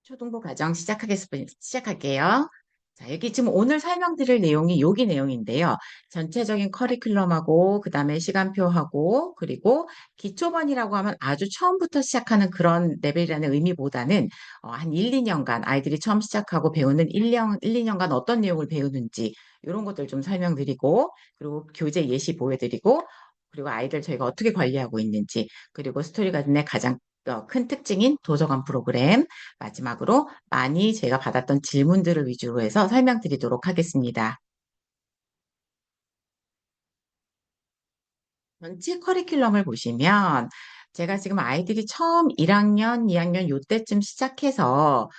초등부 과정 시작할게요. 자, 여기 지금 오늘 설명드릴 내용이 여기 내용인데요. 전체적인 커리큘럼하고, 그 다음에 시간표하고, 그리고 기초반이라고 하면 아주 처음부터 시작하는 그런 레벨이라는 의미보다는 한 1, 2년간 아이들이 처음 시작하고 배우는 2년간 어떤 내용을 배우는지 이런 것들 좀 설명드리고, 그리고 교재 예시 보여드리고, 그리고 아이들 저희가 어떻게 관리하고 있는지, 그리고 스토리가든의 가장 큰 특징인 도서관 프로그램, 마지막으로 많이 제가 받았던 질문들을 위주로 해서 설명드리도록 하겠습니다. 전체 커리큘럼을 보시면 제가 지금 아이들이 처음 1학년, 2학년 요때쯤 시작해서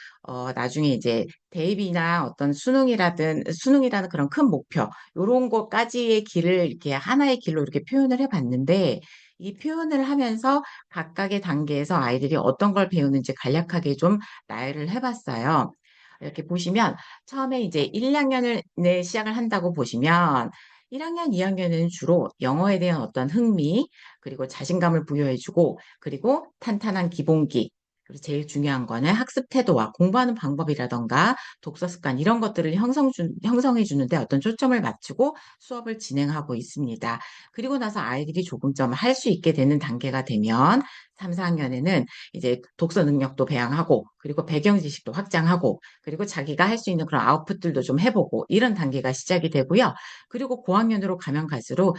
나중에 이제 대입이나 어떤 수능이라는 그런 큰 목표 요런 것까지의 길을 이렇게 하나의 길로 이렇게 표현을 해봤는데 이 표현을 하면서 각각의 단계에서 아이들이 어떤 걸 배우는지 간략하게 좀 나열을 해봤어요. 이렇게 보시면 처음에 이제 1학년을 시작을 한다고 보시면 1학년, 2학년은 주로 영어에 대한 어떤 흥미, 그리고 자신감을 부여해주고, 그리고 탄탄한 기본기, 그리고 제일 중요한 거는 학습 태도와 공부하는 방법이라던가 독서 습관 이런 것들을 형성해 주는데 어떤 초점을 맞추고 수업을 진행하고 있습니다. 그리고 나서 아이들이 조금 좀 할 수 있게 되는 단계가 되면 3, 4학년에는 이제 독서 능력도 배양하고, 그리고 배경 지식도 확장하고, 그리고 자기가 할 수 있는 그런 아웃풋들도 좀 해보고 이런 단계가 시작이 되고요. 그리고 고학년으로 가면 갈수록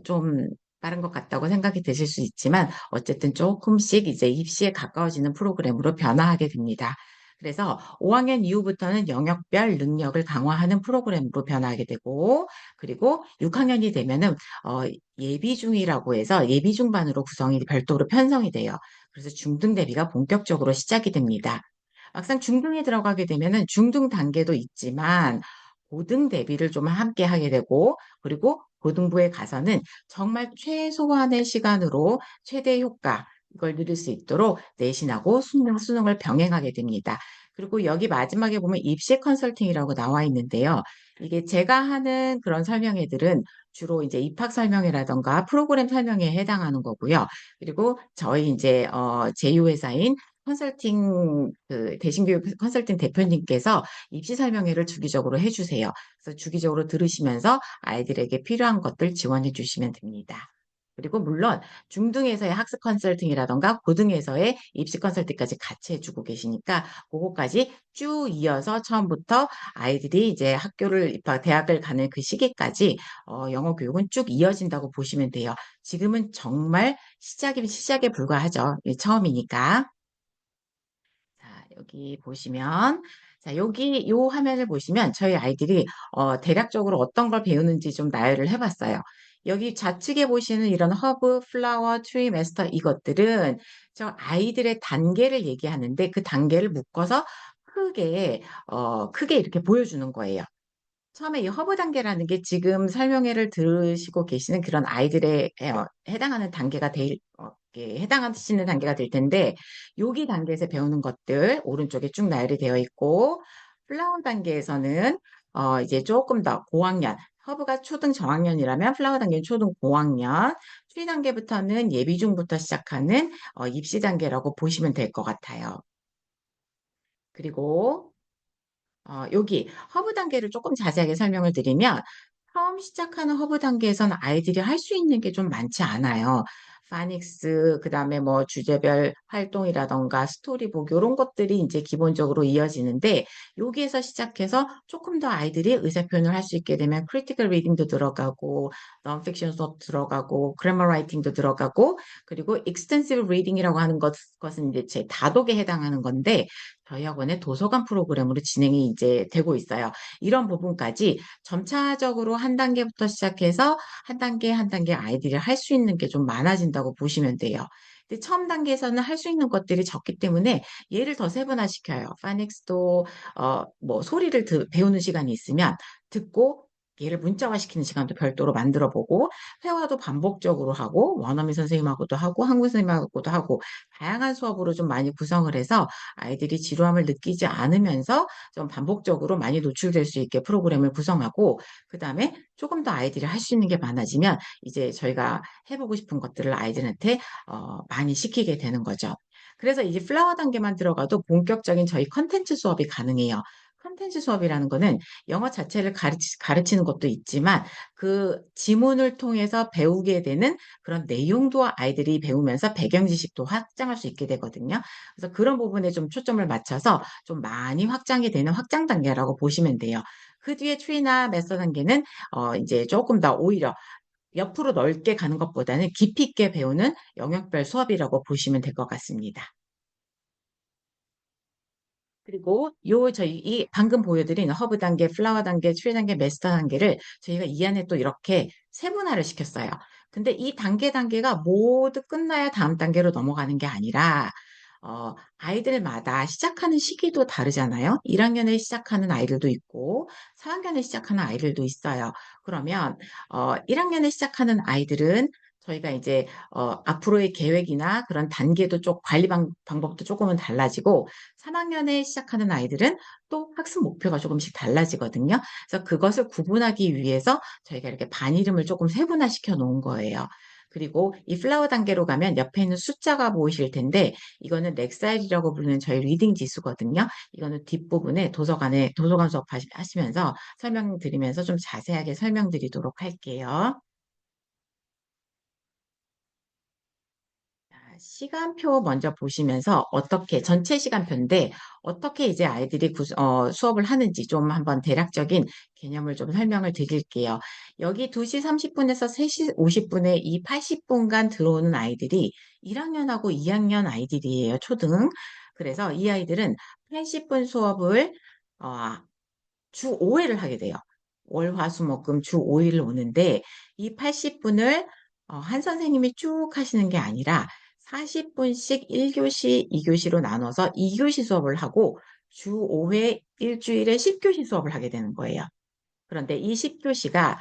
좀 빠른 것 같다고 생각이 드실 수 있지만 어쨌든 조금씩 이제 입시에 가까워지는 프로그램으로 변화하게 됩니다. 그래서 5학년 이후부터는 영역별 능력을 강화하는 프로그램으로 변화하게 되고, 그리고 6학년이 되면은 어, 예비중이라고 해서 예비중반으로 구성이 별도로 편성이 돼요. 그래서 중등 대비가 본격적으로 시작이 됩니다. 막상 중등에 들어가게 되면은 중등 단계도 있지만 고등 대비를 좀 함께 하게 되고, 그리고 고등부에 가서는 정말 최소한의 시간으로 최대 효과 이걸 누릴 수 있도록 내신하고 수능을 병행하게 됩니다. 그리고 여기 마지막에 보면 입시 컨설팅이라고 나와 있는데요. 이게 제가 하는 그런 설명회들은 주로 이제 입학 설명회라던가 프로그램 설명회에 해당하는 거고요. 그리고 저희 이제 제휴회사인 컨설팅 대신교육 컨설팅 대표님께서 입시 설명회를 주기적으로 해주세요. 그래서 주기적으로 들으시면서 아이들에게 필요한 것들 지원해 주시면 됩니다. 그리고 물론 중등에서의 학습 컨설팅이라던가 고등에서의 입시 컨설팅까지 같이 해주고 계시니까 그거까지 쭉 이어서 처음부터 아이들이 이제 대학을 가는 그 시기까지 영어 교육은 쭉 이어진다고 보시면 돼요. 지금은 정말 시작에 불과하죠. 처음이니까. 자, 여기 보시면, 자, 여기 요 화면을 보시면 저희 아이들이 대략적으로 어떤 걸 배우는지 좀 나열을 해봤어요. 여기 좌측에 보시는 이런 허브, 플라워, 트리, 메스터 이것들은 저 아이들의 단계를 얘기하는데 그 단계를 묶어서 크게 이렇게 보여주는 거예요. 처음에 이 허브 단계라는 게 지금 설명회를 들으시고 계시는 그런 아이들의 해당하는 해당하시는 단계가 될 텐데, 여기 단계에서 배우는 것들 오른쪽에 쭉 나열이 되어 있고, 플라워 단계에서는 이제 조금 더 고학년, 허브가 초등 저학년이라면 플라워 단계는 초등 고학년, 트리 단계부터는 예비중부터 시작하는 입시 단계라고 보시면 될 것 같아요. 그리고 여기 허브 단계를 조금 자세하게 설명을 드리면 처음 시작하는 허브 단계에서는 아이들이 할 수 있는 게 좀 많지 않아요. 파닉스, 그다음에 뭐 주제별 활동이라던가 스토리북 이런 것들이 이제 기본적으로 이어지는데 여기에서 시작해서 조금 더 아이들이 의사 표현을 할 수 있게 되면 크리티컬 리딩도 들어가고 non-fiction도 들어가고 그래머 라이팅도 들어가고 그리고 익스텐시브 리딩이라고 하는 것은 이제 제 다독에 해당하는 건데 저희 학원의 도서관 프로그램으로 진행이 이제 되고 있어요. 이런 부분까지 점차적으로 한 단계부터 시작해서 한 단계 한 단계 아이들이 할 수 있는 게 좀 많아진다고 보시면 돼요. 근데 처음 단계에서는 할 수 있는 것들이 적기 때문에 얘를 더 세분화시켜요. 파닉스도 뭐 소리를 배우는 시간이 있으면 듣고 얘를 문자화시키는 시간도 별도로 만들어 보고 회화도 반복적으로 하고 원어민 선생님하고도 하고 한국 선생님하고도 하고 다양한 수업으로 좀 많이 구성을 해서 아이들이 지루함을 느끼지 않으면서 좀 반복적으로 많이 노출될 수 있게 프로그램을 구성하고 그다음에 조금 더 아이들이 할 수 있는 게 많아지면 이제 저희가 해보고 싶은 것들을 아이들한테 많이 시키게 되는 거죠. 그래서 이제 플라워 단계만 들어가도 본격적인 저희 컨텐츠 수업이 가능해요. 컨텐츠 수업이라는 거는 영어 자체를 가르치는 것도 있지만 그 지문을 통해서 배우게 되는 그런 내용도 아이들이 배우면서 배경 지식도 확장할 수 있게 되거든요. 그래서 그런 부분에 좀 초점을 맞춰서 좀 많이 확장이 되는 확장 단계라고 보시면 돼요. 그 뒤에 트리나 메서 단계는 이제 조금 더 오히려 옆으로 넓게 가는 것보다는 깊이 있게 배우는 영역별 수업이라고 보시면 될 것 같습니다. 그리고 저희 이 방금 보여드린 허브 단계, 플라워 단계, 트리 단계, 메스터 단계를 저희가 이 안에 또 이렇게 세분화를 시켰어요. 근데 이 단계가 모두 끝나야 다음 단계로 넘어가는 게 아니라 아이들마다 시작하는 시기도 다르잖아요. 1학년에 시작하는 아이들도 있고 4학년에 시작하는 아이들도 있어요. 그러면 1학년에 시작하는 아이들은 저희가 이제 앞으로의 계획이나 그런 단계도 관리 방법도 조금은 달라지고 3학년에 시작하는 아이들은 또 학습 목표가 조금씩 달라지거든요. 그래서 그것을 구분하기 위해서 저희가 이렇게 반 이름을 조금 세분화시켜 놓은 거예요. 그리고 이 플라워 단계로 가면 옆에 있는 숫자가 보이실 텐데 이거는 렉사일이라고 부르는 저희 리딩 지수거든요. 이거는 뒷부분에 도서관 수업 하시면서 설명드리면서 좀 자세하게 설명드리도록 할게요. 시간표 먼저 보시면서 전체 시간표인데 어떻게 이제 아이들이 수업을 하는지 좀 한번 대략적인 개념을 좀 설명을 드릴게요. 여기 2시 30분에서 3시 50분에 이 80분간 들어오는 아이들이 1학년하고 2학년 아이들이에요, 초등. 그래서 이 아이들은 80분 수업을 어, 주 5회를 하게 돼요. 월, 화, 수, 목, 금 주 5일을 오는데 이 80분을 한 선생님이 쭉 하시는 게 아니라 40분씩 1교시, 2교시로 나눠서 2교시 수업을 하고 주 5회 일주일에 10교시 수업을 하게 되는 거예요. 그런데 이 10교시가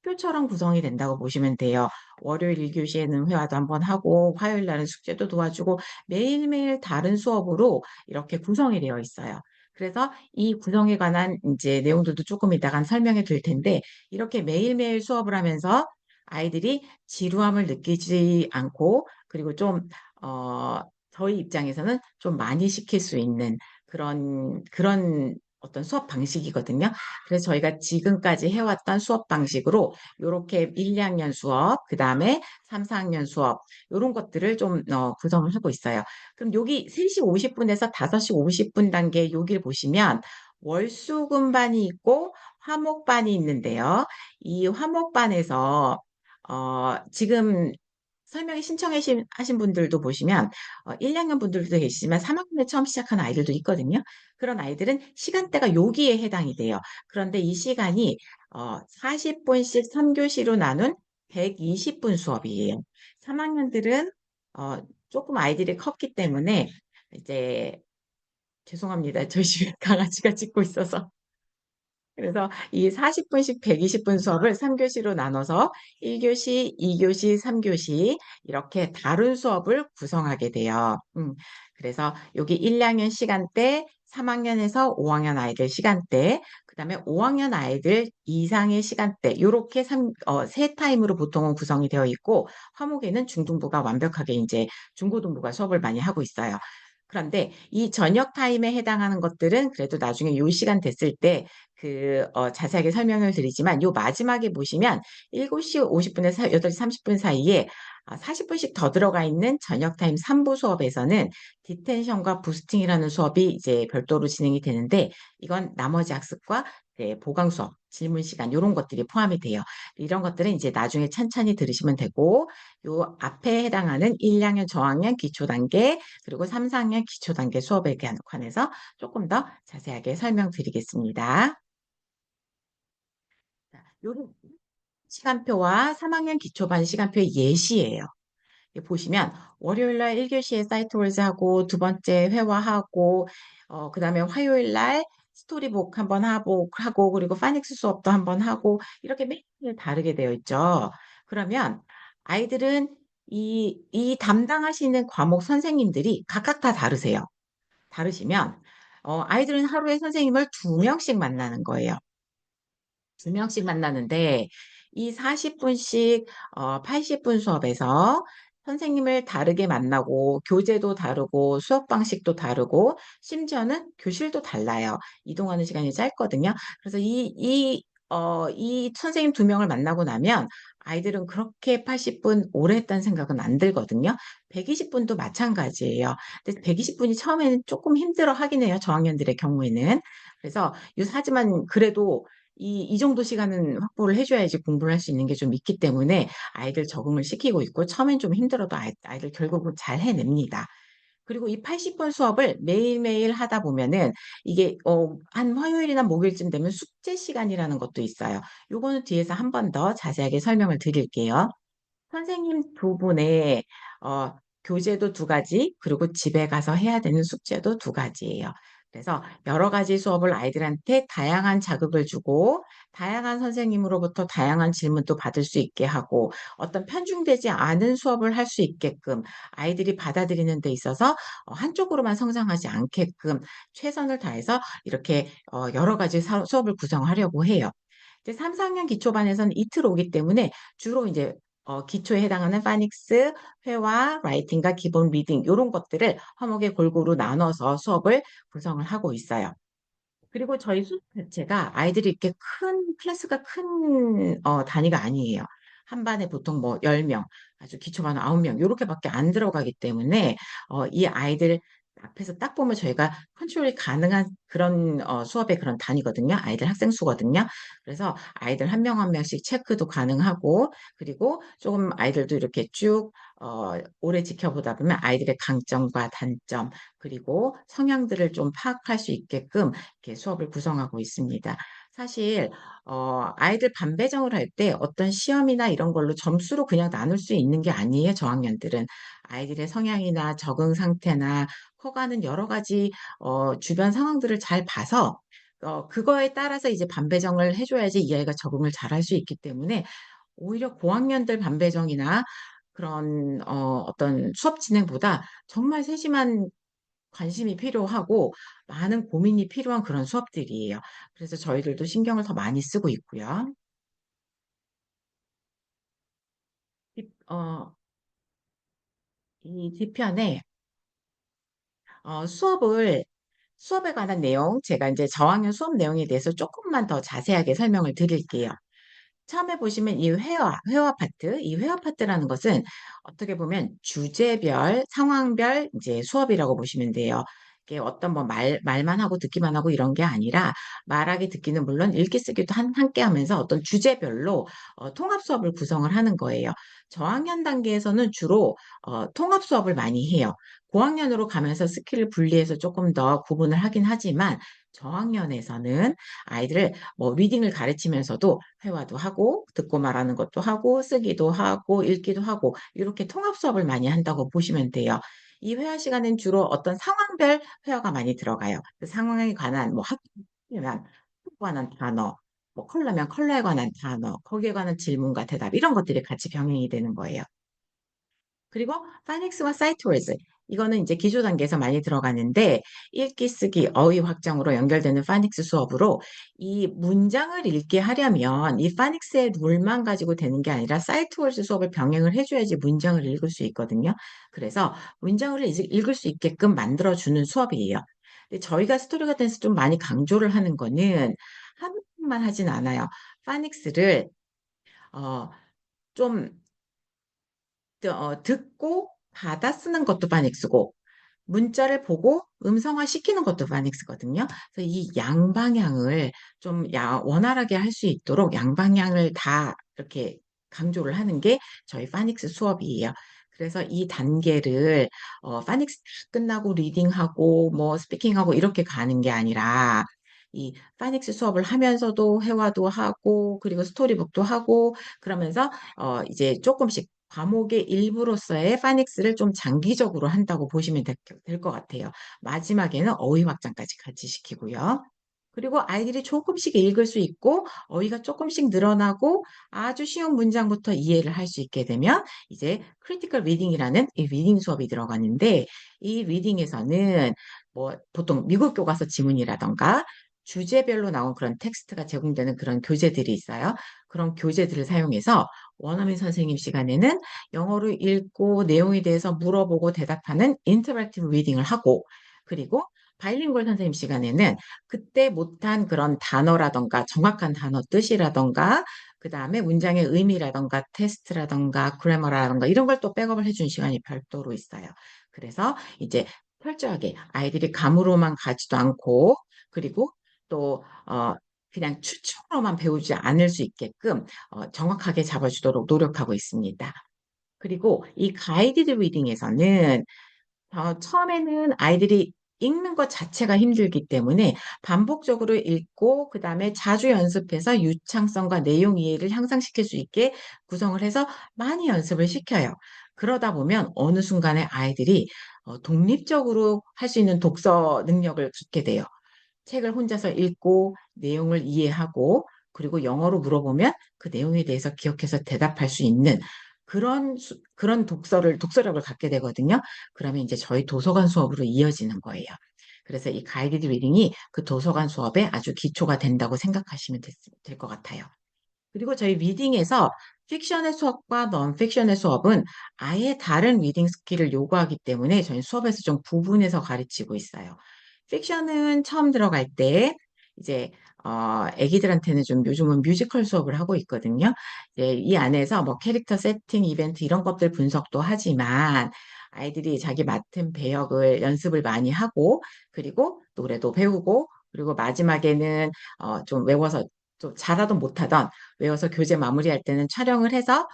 학교처럼 구성이 된다고 보시면 돼요. 월요일 1교시에는 회화도 한번 하고 화요일 날은 숙제도 도와주고 매일매일 다른 수업으로 이렇게 구성이 되어 있어요. 그래서 이 구성에 관한 이제 내용들도 조금 이따가 설명해 드릴 텐데 이렇게 매일매일 수업을 하면서 아이들이 지루함을 느끼지 않고 그리고 저희 입장에서는 좀 많이 시킬 수 있는 그런 어떤 수업 방식이거든요. 그래서 저희가 지금까지 해왔던 수업 방식으로 이렇게 1, 2학년 수업, 그 다음에 3, 4학년 수업 이런 것들을 좀 구성을 하고 있어요. 그럼 여기 3시 50분에서 5시 50분 단계 여기를 보시면 월수금반이 있고 화목반이 있는데요. 이 화목반에서 지금 설명이 신청하신 분들도 보시면 1학년 분들도 계시지만 3학년에 처음 시작하는 아이들도 있거든요. 그런 아이들은 시간대가 여기에 해당이 돼요. 그런데 이 시간이 40분씩 3교시로 나눈 120분 수업이에요. 3학년들은 조금 아이들이 컸기 때문에 이제 죄송합니다. 저희 집에 강아지가 짖고 있어서. 그래서 이 40분씩 120분 수업을 3교시로 나눠서 1교시, 2교시, 3교시 이렇게 다른 수업을 구성하게 돼요. 그래서 여기 1학년 시간대, 3학년에서 5학년 아이들 시간대, 그다음에 5학년 아이들 이상의 시간대 이렇게 세 타임으로 보통은 구성이 되어 있고 화목에는 중등부가 완벽하게 이제 중고등부가 수업을 많이 하고 있어요. 그런데 이 저녁 타임에 해당하는 것들은 그래도 나중에 요 시간 됐을 때 자세하게 설명을 드리지만 요 마지막에 보시면 7시 50분에서 8시 30분 사이에 40분씩 더 들어가 있는 저녁 타임 3부 수업에서는 디텐션과 부스팅이라는 수업이 이제 별도로 진행이 되는데 이건 나머지 학습과 보강 수업, 질문 시간 이런 것들이 포함이 돼요. 이런 것들은 이제 나중에 찬찬히 들으시면 되고 요 앞에 해당하는 1학년 저학년 기초 단계 그리고 3, 4학년 기초 단계 수업에 관해서 조금 더 자세하게 설명드리겠습니다. 요 시간표와 3학년 기초반 시간표의 예시예요. 보시면 월요일 날 1교시에 사이트월즈 하고 두 번째 회화하고 그다음에 화요일 날 스토리북 한번 하고 그리고 파닉스 수업도 한번 하고 이렇게 매일 다르게 되어 있죠. 그러면 아이들은 이 담당하시는 과목 선생님들이 각각 다 다르세요. 다르시면 아이들은 하루에 선생님을 2명씩 만나는 거예요. 2명씩 만나는데 이 40분씩 80분 수업에서 선생님을 다르게 만나고 교재도 다르고 수업 방식도 다르고 심지어는 교실도 달라요. 이동하는 시간이 짧거든요. 그래서 이 선생님 두 명을 만나고 나면 아이들은 그렇게 80분 오래 했다는 생각은 안 들거든요. 120분도 마찬가지예요. 근데 120분이 처음에는 조금 힘들어 하긴 해요. 저학년들의 경우에는. 그래서 하지만 그래도 이 정도 시간은 확보를 해줘야지 공부를 할 수 있는 게 좀 있기 때문에 아이들 적응을 시키고 있고 처음엔 좀 힘들어도 아이들 결국은 잘 해냅니다. 그리고 이 80분 수업을 매일매일 하다 보면은 이게 한 화요일이나 목요일쯤 되면 숙제 시간이라는 것도 있어요. 요거는 뒤에서 한 번 더 자세하게 설명을 드릴게요. 선생님 두 분의 어, 교재도 두 가지, 그리고 집에 가서 해야 되는 숙제도 두 가지예요. 그래서 여러 가지 수업을 아이들한테 다양한 자극을 주고, 다양한 선생님으로부터 다양한 질문도 받을 수 있게 하고, 어떤 편중되지 않은 수업을 할 수 있게끔 아이들이 받아들이는 데 있어서 한쪽으로만 성장하지 않게끔 최선을 다해서 이렇게 여러 가지 수업을 구성하려고 해요. 이제 3, 4학년 기초반에서는 이틀 오기 때문에 주로 이제 기초에 해당하는 파닉스, 회화, 라이팅과 기본 리딩 이런 것들을 과목에 골고루 나눠서 수업을 구성을 하고 있어요. 그리고 저희 수업 자체가 아이들이 이렇게 클래스가 큰 단위가 아니에요. 한 반에 보통 뭐 10명, 아주 기초반 9명, 요렇게밖에 안 들어가기 때문에, 이 아이들 앞에서 딱 보면 저희가 컨트롤이 가능한 그런 수업의 그런 단위거든요. 아이들 학생 수거든요. 그래서 아이들 한 명 한 명씩 체크도 가능하고, 그리고 조금 아이들도 이렇게 쭉, 오래 지켜보다 보면 아이들의 강점과 단점, 그리고 성향들을 좀 파악할 수 있게끔 이렇게 수업을 구성하고 있습니다. 사실 아이들 반배정을 할 때 어떤 시험이나 이런 걸로 점수로 그냥 나눌 수 있는 게 아니에요. 저학년들은 아이들의 성향이나 적응 상태나 커가는 여러 가지 주변 상황들을 잘 봐서 그거에 따라서 이제 반배정을 해줘야지 이 아이가 적응을 잘 할 수 있기 때문에 오히려 고학년들 반배정이나 그런 어떤 수업 진행보다 정말 세심한 관심이 필요하고 많은 고민이 필요한 그런 수업들이에요. 그래서 저희들도 신경을 더 많이 쓰고 있고요. 어, 이 뒤편에 수업에 관한 내용, 제가 이제 저학년 수업 내용에 대해서 조금만 더 자세하게 설명을 드릴게요. 처음에 보시면 회화 파트, 이 회화 파트라는 것은 어떻게 보면 주제별, 상황별 이제 수업이라고 보시면 돼요. 이게 어떤 뭐 말만 하고 듣기만 하고 이런 게 아니라 말하기 듣기는 물론 읽기 쓰기도 함께 하면서 어떤 주제별로 통합 수업을 구성을 하는 거예요. 저학년 단계에서는 주로 통합 수업을 많이 해요. 고학년으로 가면서 스킬을 분리해서 조금 더 구분을 하긴 하지만 저학년에서는 아이들을 뭐 리딩을 가르치면서도 회화도 하고 듣고 말하는 것도 하고 쓰기도 하고 읽기도 하고 이렇게 통합 수업을 많이 한다고 보시면 돼요. 이 회화 시간은 주로 어떤 상황별 회화가 많이 들어가요. 그 상황에 관한 뭐 학교면 학교에 관한 단어, 뭐 컬러면 컬러에 관한 단어, 거기에 관한 질문과 대답 이런 것들이 같이 병행이 되는 거예요. 그리고 파닉스와 사이트월드 이거는 이제 기초 단계에서 많이 들어가는데 읽기 쓰기 어휘 확장으로 연결되는 파닉스 수업으로 이 문장을 읽게 하려면 이 파닉스의 룰만 가지고 되는 게 아니라 사이트월드 수업을 병행을 해줘야지 문장을 읽을 수 있거든요. 그래서 문장을 읽을 수 있게끔 만들어주는 수업이에요. 근데 저희가 스토리가 댄스 좀 많이 강조를 하는 거는 한 번만 하진 않아요. 파닉스를 어, 좀 듣고 받아 쓰는 것도 파닉스고 문자를 보고 음성화 시키는 것도 파닉스거든요. 그래서 이 양방향을 좀 원활하게 할 수 있도록 양방향을 다 이렇게 강조를 하는 게 저희 파닉스 수업이에요. 그래서 이 단계를 파닉스 끝나고 리딩하고 뭐 스피킹하고 이렇게 가는 게 아니라 이 파닉스 수업을 하면서도 회화도 하고 그리고 스토리북도 하고 그러면서 이제 조금씩 과목의 일부로서의 파닉스를 좀 장기적으로 한다고 보시면 될 것 같아요. 마지막에는 어휘 확장까지 같이 시키고요. 그리고 아이들이 조금씩 읽을 수 있고 어휘가 조금씩 늘어나고 아주 쉬운 문장부터 이해를 할 수 있게 되면 이제 크리티컬 리딩이라는 이 리딩 수업이 들어가는데 이 리딩에서는 뭐 보통 미국 교과서 지문이라던가 주제별로 나온 그런 텍스트가 제공되는 그런 교재들이 있어요. 그런 교재들을 사용해서 원어민 선생님 시간에는 영어를 읽고 내용에 대해서 물어보고 대답하는 인터랙티브 리딩을 하고, 그리고 바이링구얼 선생님 시간에는 그때 못한 그런 단어라던가 정확한 단어 뜻이라던가 그다음에 문장의 의미라던가 테스트라던가 그래머라던가 이런 걸 또 백업을 해주는 시간이 별도로 있어요. 그래서 이제 철저하게 아이들이 감으로만 가지도 않고, 그리고 또 그냥 추측으로만 배우지 않을 수 있게끔 정확하게 잡아주도록 노력하고 있습니다. 그리고 이 가이디드 리딩에서는 처음에는 아이들이 읽는 것 자체가 힘들기 때문에 반복적으로 읽고 그다음에 자주 연습해서 유창성과 내용 이해를 향상시킬 수 있게 구성을 해서 많이 연습을 시켜요. 그러다 보면 어느 순간에 아이들이 독립적으로 할 수 있는 독서 능력을 갖게 돼요. 책을 혼자서 읽고 내용을 이해하고 그리고 영어로 물어보면 그 내용에 대해서 기억해서 대답할 수 있는 그런 독서력을 갖게 되거든요. 그러면 이제 저희 도서관 수업으로 이어지는 거예요. 그래서 이 가이디드 리딩이 그 도서관 수업에 아주 기초가 된다고 생각하시면 될 것 같아요. 그리고 저희 리딩에서 픽션의 수업과 넌픽션의 수업은 아예 다른 리딩 스킬을 요구하기 때문에 저희 수업에서 좀 구분해서 가르치고 있어요. 픽션은 처음 들어갈 때 이제 애기들한테는 좀 요즘은 뮤지컬 수업을 하고 있거든요. 이제 이 안에서 뭐 캐릭터 세팅, 이벤트 이런 것들 분석도 하지만 아이들이 자기 맡은 배역을 연습을 많이 하고 그리고 노래도 배우고 그리고 마지막에는 좀 외워서 좀 잘하든 못하던 외워서 교재 마무리할 때는 촬영을 해서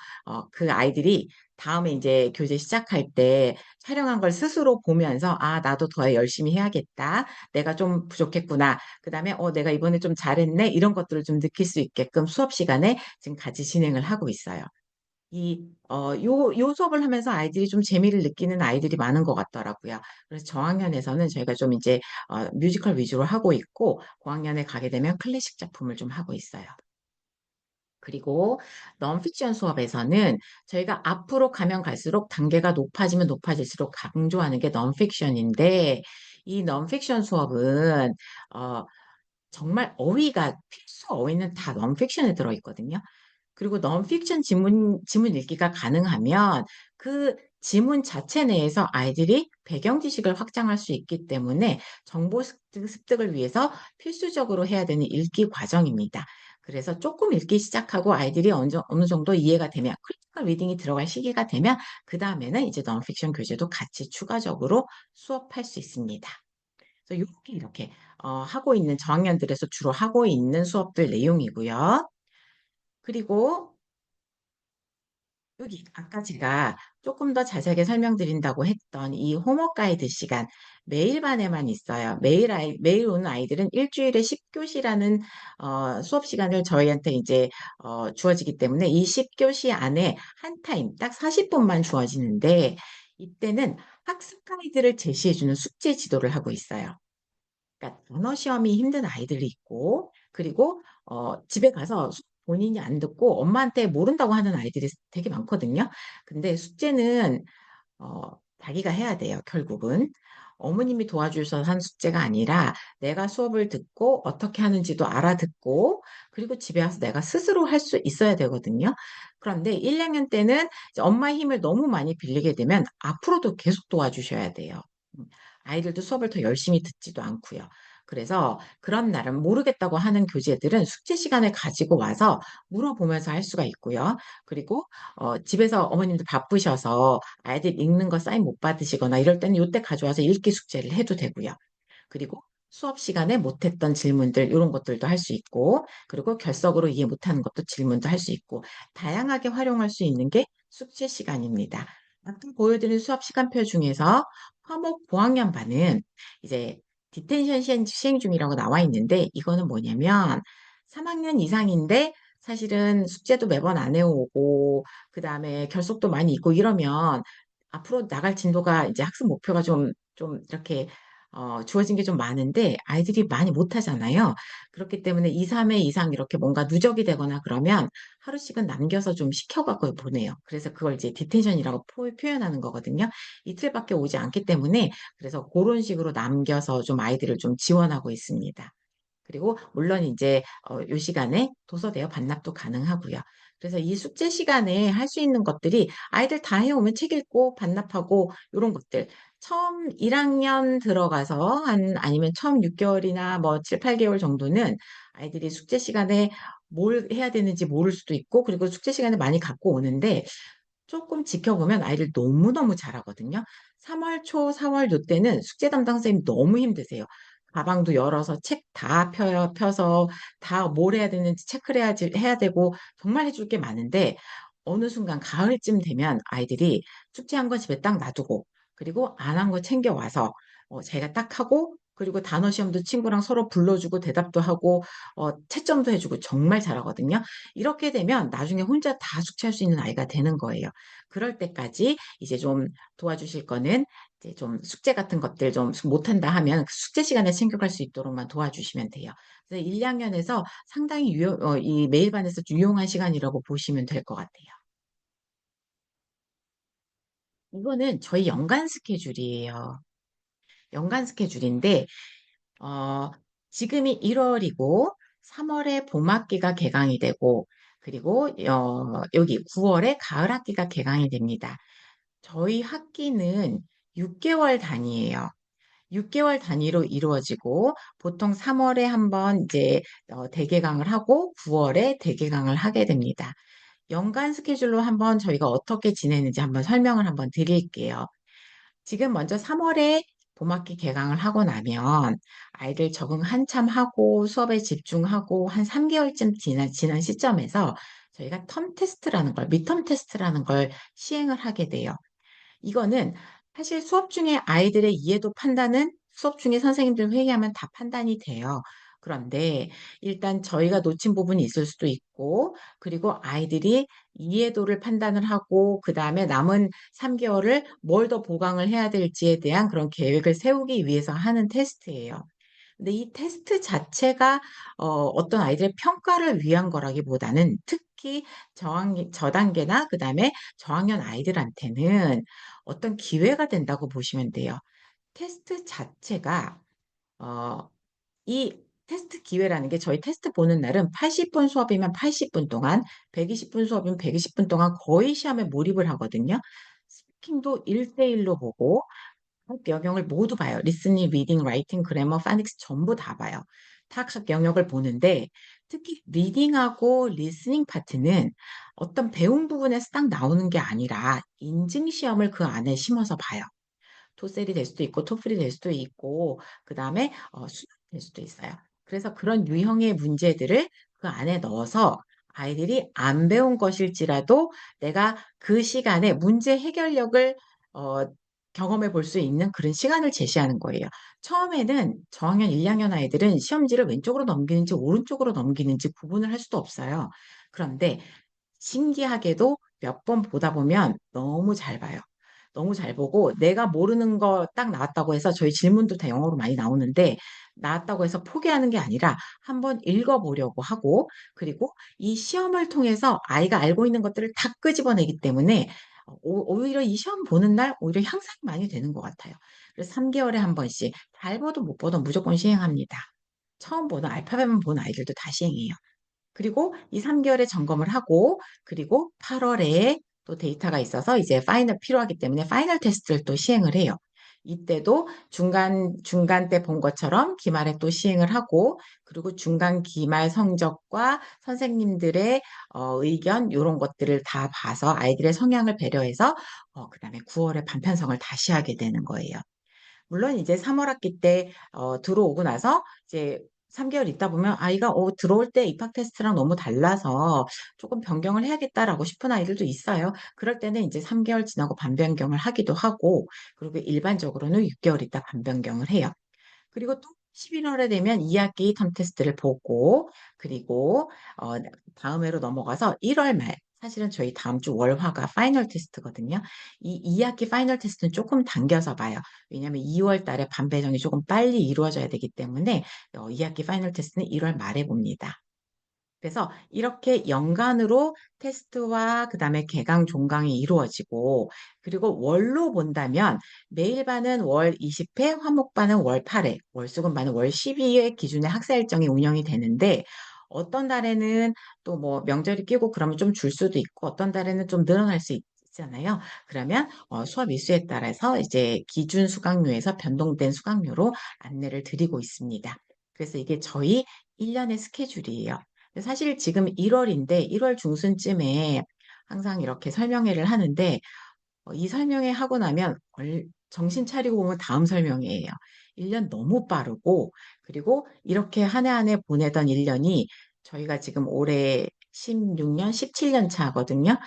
그 아이들이 다음에 이제 교재 시작할 때 촬영한 걸 스스로 보면서 아, 나도 더 열심히 해야겠다. 내가 좀 부족했구나. 그다음에 내가 이번에 좀 잘했네. 이런 것들을 좀 느낄 수 있게끔 수업 시간에 지금 같이 진행을 하고 있어요. 요 수업을 하면서 아이들이 좀 재미를 느끼는 아이들이 많은 것 같더라고요. 그래서 저학년에서는 저희가 좀 이제 뮤지컬 위주로 하고 있고, 고학년에 가게 되면 클래식 작품을 좀 하고 있어요. 그리고 넌픽션 수업에서는 저희가 앞으로 가면 갈수록 단계가 높아지면 높아질수록 강조하는 게 넌픽션인데 이 넌픽션 수업은 어, 정말 어휘가 필수 어휘는 다 넌픽션에 들어있거든요. 그리고 넌픽션 지문 읽기가 가능하면 그 지문 자체 내에서 아이들이 배경 지식을 확장할 수 있기 때문에 정보 습득을 위해서 필수적으로 해야 되는 읽기 과정입니다. 그래서 조금 읽기 시작하고 아이들이 어느 정도 이해가 되면 크리티컬 리딩이 들어갈 시기가 되면 그 다음에는 이제 넌픽션 교재도 같이 추가적으로 수업할 수 있습니다. 그래서 이렇게 하고 있는 저학년들에서 주로 하고 있는 수업들 내용이고요. 그리고 여기 아까 제가 조금 더 자세하게 설명드린다고 했던 이 홈워크 가이드 시간 매일 반에만 있어요. 매일 오는 아이들은 일주일에 10교시라는 수업 시간을 저희한테 이제 주어지기 때문에 이 10교시 안에 한 타임 딱 40분만 주어지는데 이때는 학습 가이드를 제시해주는 숙제 지도를 하고 있어요. 그러니까 언어 시험이 힘든 아이들이 있고, 그리고 집에 가서 본인이 안 듣고 엄마한테 모른다고 하는 아이들이 되게 많거든요. 근데 숙제는 자기가 해야 돼요, 결국은. 어머님이 도와주셔서 한 숙제가 아니라 내가 수업을 듣고 어떻게 하는지도 알아듣고 그리고 집에 와서 내가 스스로 할 수 있어야 되거든요. 그런데 1, 2학년 때는 이제 엄마의 힘을 너무 많이 빌리게 되면 앞으로도 계속 도와주셔야 돼요. 아이들도 수업을 더 열심히 듣지도 않고요. 그래서 그런 날은 모르겠다고 하는 교재들은 숙제 시간을 가지고 와서 물어보면서 할 수가 있고요. 그리고 집에서 어머님들 바쁘셔서 아이들 읽는 거 사인 못 받으시거나 이럴 때는 이때 가져와서 읽기 숙제를 해도 되고요. 그리고 수업 시간에 못했던 질문들 이런 것들도 할 수 있고 그리고 결석으로 이해 못하는 것도 질문도 할 수 있고 다양하게 활용할 수 있는 게 숙제 시간입니다. 아까 보여드린 수업 시간표 중에서 화목 고학년 반은 이제 디텐션 시행 중이라고 나와 있는데 이거는 뭐냐면 3학년 이상인데 사실은 숙제도 매번 안 해오고 그다음에 결석도 많이 있고 이러면 앞으로 나갈 진도가 이제 학습 목표가 좀 이렇게 주어진 게 좀 많은데 아이들이 많이 못하잖아요. 그렇기 때문에 2, 3회 이상 이렇게 뭔가 누적이 되거나 그러면 하루씩은 남겨서 좀 시켜갖고 보내요. 그래서 그걸 이제 디텐션이라고 표현하는 거거든요. 이틀밖에 오지 않기 때문에 그래서 그런 식으로 남겨서 좀 아이들을 좀 지원하고 있습니다. 그리고 물론 이제 요 시간에 도서 대여 반납도 가능하고요. 그래서 이 숙제 시간에 할 수 있는 것들이 아이들 다 해오면 책 읽고 반납하고 요런 것들. 처음 1학년 들어가서 아니면 처음 6개월이나 뭐 7-8개월 정도는 아이들이 숙제 시간에 뭘 해야 되는지 모를 수도 있고, 그리고 숙제 시간에 많이 갖고 오는데 조금 지켜보면 아이들 너무너무 잘하거든요. 3월 초, 4월 요때는 숙제 담당 선생님이 너무 힘드세요. 가방도 열어서 책 다 펴서 다 뭘 해야 되는지 체크를 해야 되고 정말 해줄 게 많은데, 어느 순간 가을쯤 되면 아이들이 숙제한 거 집에 딱 놔두고, 그리고 안 한 거 챙겨와서 자기가 딱 하고, 그리고 단어 시험도 친구랑 서로 불러주고 대답도 하고 채점도 해주고 정말 잘하거든요. 이렇게 되면 나중에 혼자 다 숙제할 수 있는 아이가 되는 거예요. 그럴 때까지 이제 좀 도와주실 거는, 이제 좀 숙제 같은 것들 좀 못한다 하면 그 숙제 시간에 챙겨갈 수 있도록만 도와주시면 돼요. 그래서 1, 2학년에서 상당히 이 매일 반에서 유용한 시간이라고 보시면 될 것 같아요. 이거는 저희 연간 스케줄이에요. 연간 스케줄인데, 어, 지금이 1월이고 3월에 봄학기가 개강이 되고, 그리고 여기 9월에 가을학기가 개강이 됩니다. 저희 학기는 6개월 단위예요. 6개월 단위로 이루어지고 보통 3월에 한번 이제 대개강을 하고 9월에 대개강을 하게 됩니다. 연간 스케줄로 한번 저희가 어떻게 지내는지 한번 설명을 한번 드릴게요. 지금 먼저 3월에 봄학기 개강을 하고 나면 아이들 적응 한참 하고 수업에 집중하고 한 3개월쯤 지난 시점에서 저희가 텀 테스트라는 걸, 미텀 테스트라는 걸 시행을 하게 돼요. 이거는 사실 수업 중에 아이들의 이해도 판단은 수업 중에 선생님들 회의하면 다 판단이 돼요. 그런데 일단 저희가 놓친 부분이 있을 수도 있고, 그리고 아이들이 이해도를 판단을 하고, 그 다음에 남은 3개월을 뭘 더 보강을 해야 될지에 대한 그런 계획을 세우기 위해서 하는 테스트예요. 근데 이 테스트 자체가 어떤 아이들의 평가를 위한 거라기보다는, 특히 저단계나 그다음에 저학년 아이들한테는 어떤 기회가 된다고 보시면 돼요. 테스트 자체가 어, 이 테스트 기회라는 게, 저희 테스트 보는 날은 80분 수업이면 80분 동안, 120분 수업이면 120분 동안 거의 시험에 몰입을 하거든요. 스피킹도 1대1로 보고 각 영역을 모두 봐요. 리스닝, 리딩, 라이팅, 그래머, 파닉스 전부 다 봐요. 다 각 영역을 보는데, 특히 리딩하고 리스닝 파트는 어떤 배운 부분에서 딱 나오는 게 아니라 인증 시험을 그 안에 심어서 봐요. 토셀이 될 수도 있고 토플이 될 수도 있고, 그다음에 수능이 될 수도 있어요. 그래서 그런 유형의 문제들을 그 안에 넣어서 아이들이 안 배운 것일지라도 내가 그 시간에 문제 해결력을 어, 경험해 볼 수 있는 그런 시간을 제시하는 거예요. 처음에는 저학년 1, 2학년 아이들은 시험지를 왼쪽으로 넘기는지 오른쪽으로 넘기는지 구분을 할 수도 없어요. 그런데 신기하게도 몇 번 보다 보면 너무 잘 봐요. 너무 잘 보고, 내가 모르는 거 딱 나왔다고 해서, 저희 질문도 다 영어로 많이 나오는데, 나왔다고 해서 포기하는 게 아니라 한번 읽어보려고 하고, 그리고 이 시험을 통해서 아이가 알고 있는 것들을 다 끄집어내기 때문에 오히려 이 시험 보는 날 오히려 향상이 많이 되는 것 같아요. 그래서 3개월에 한 번씩 잘 보도 못 보도 무조건 시행합니다. 처음 보는 알파벳만 본 아이들도 다 시행해요. 그리고 이 3개월에 점검을 하고, 그리고 8월에 또 데이터가 있어서 이제 파이널 필요하기 때문에 파이널 테스트를 또 시행을 해요. 이때도 중간 때 본 것처럼 기말에 또 시행을 하고, 그리고 중간 기말 성적과 선생님들의 의견, 이런 것들을 다 봐서 아이들의 성향을 배려해서 그다음에 9월에 반편성을 다시 하게 되는 거예요. 물론 이제 3월 학기 때 들어오고 나서 이제 3개월 있다 보면 아이가 들어올 때 입학 테스트랑 너무 달라서 조금 변경을 해야겠다라고 싶은 아이들도 있어요. 그럴 때는 이제 3개월 지나고 반변경을 하기도 하고, 그리고 일반적으로는 6개월 있다 반변경을 해요. 그리고 또 11월에 되면 2학기 텀 테스트를 보고, 그리고 다음 해로 넘어가서 1월 말, 사실은 저희 다음 주 월화가 파이널 테스트거든요. 이 2학기 파이널 테스트는 조금 당겨서 봐요. 왜냐하면 2월 달에 반배정이 조금 빨리 이루어져야 되기 때문에 2학기 파이널 테스트는 1월 말에 봅니다. 그래서 이렇게 연간으로 테스트와 그다음에 개강 종강이 이루어지고 그리고 월로 본다면 매일반은 월 20회, 화목반은 월 8회, 월수금반은 월 12회 기준의 학사 일정이 운영이 되는데 어떤 달에는 또 뭐 명절이 끼고 그러면 좀 줄 수도 있고 어떤 달에는 좀 늘어날 수 있잖아요. 그러면 수업 일수에 따라서 이제 기준 수강료에서 변동된 수강료로 안내를 드리고 있습니다. 그래서 이게 저희 1년의 스케줄이에요. 사실 지금 1월인데 1월 중순쯤에 항상 이렇게 설명회를 하는데 이 설명회 하고 나면 정신 차리고 보면 다음 설명회예요. 1년 너무 빠르고 그리고 이렇게 한 해 한 해 보내던 1년이 저희가 지금 올해 16년, 17년 차거든요.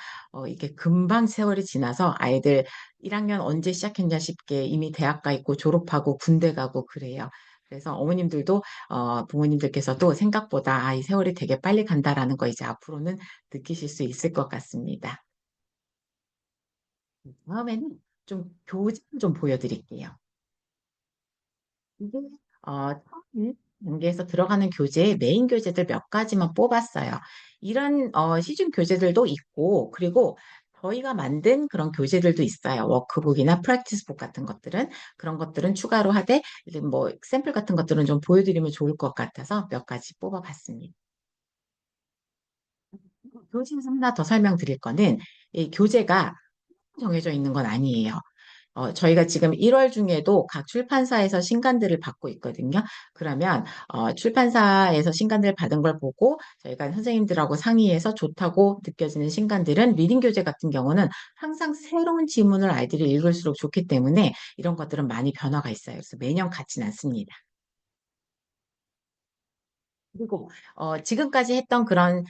이게 금방 세월이 지나서 아이들 1학년 언제 시작했냐 싶게 이미 대학 가 있고 졸업하고 군대 가고 그래요. 그래서 어머님들도 부모님들께서도 생각보다 이 세월이 되게 빨리 간다라는 거 이제 앞으로는 느끼실 수 있을 것 같습니다. 다음에는 좀 교재를 좀 보여드릴게요. 이게 처음 단계에서 들어가는 교재의 메인 교재들 몇 가지만 뽑았어요. 이런 시중 교재들도 있고 그리고 저희가 만든 그런 교재들도 있어요. 워크북이나 프랙티스북 같은 것들은 그런 것들은 추가로 하되 이제 뭐 샘플 같은 것들은 좀 보여드리면 좋을 것 같아서 몇 가지 뽑아봤습니다. 교재에서 하나 더 설명드릴 거는 이 교재가 정해져 있는 건 아니에요. 저희가 지금 1월 중에도 각 출판사에서 신간들을 받고 있거든요. 그러면 출판사에서 신간들 받은 걸 보고 저희가 선생님들하고 상의해서 좋다고 느껴지는 신간들은 리딩 교재 같은 경우는 항상 새로운 지문을 아이들이 읽을수록 좋기 때문에 이런 것들은 많이 변화가 있어요. 그래서 매년 같진 않습니다. 그리고 지금까지 했던 그런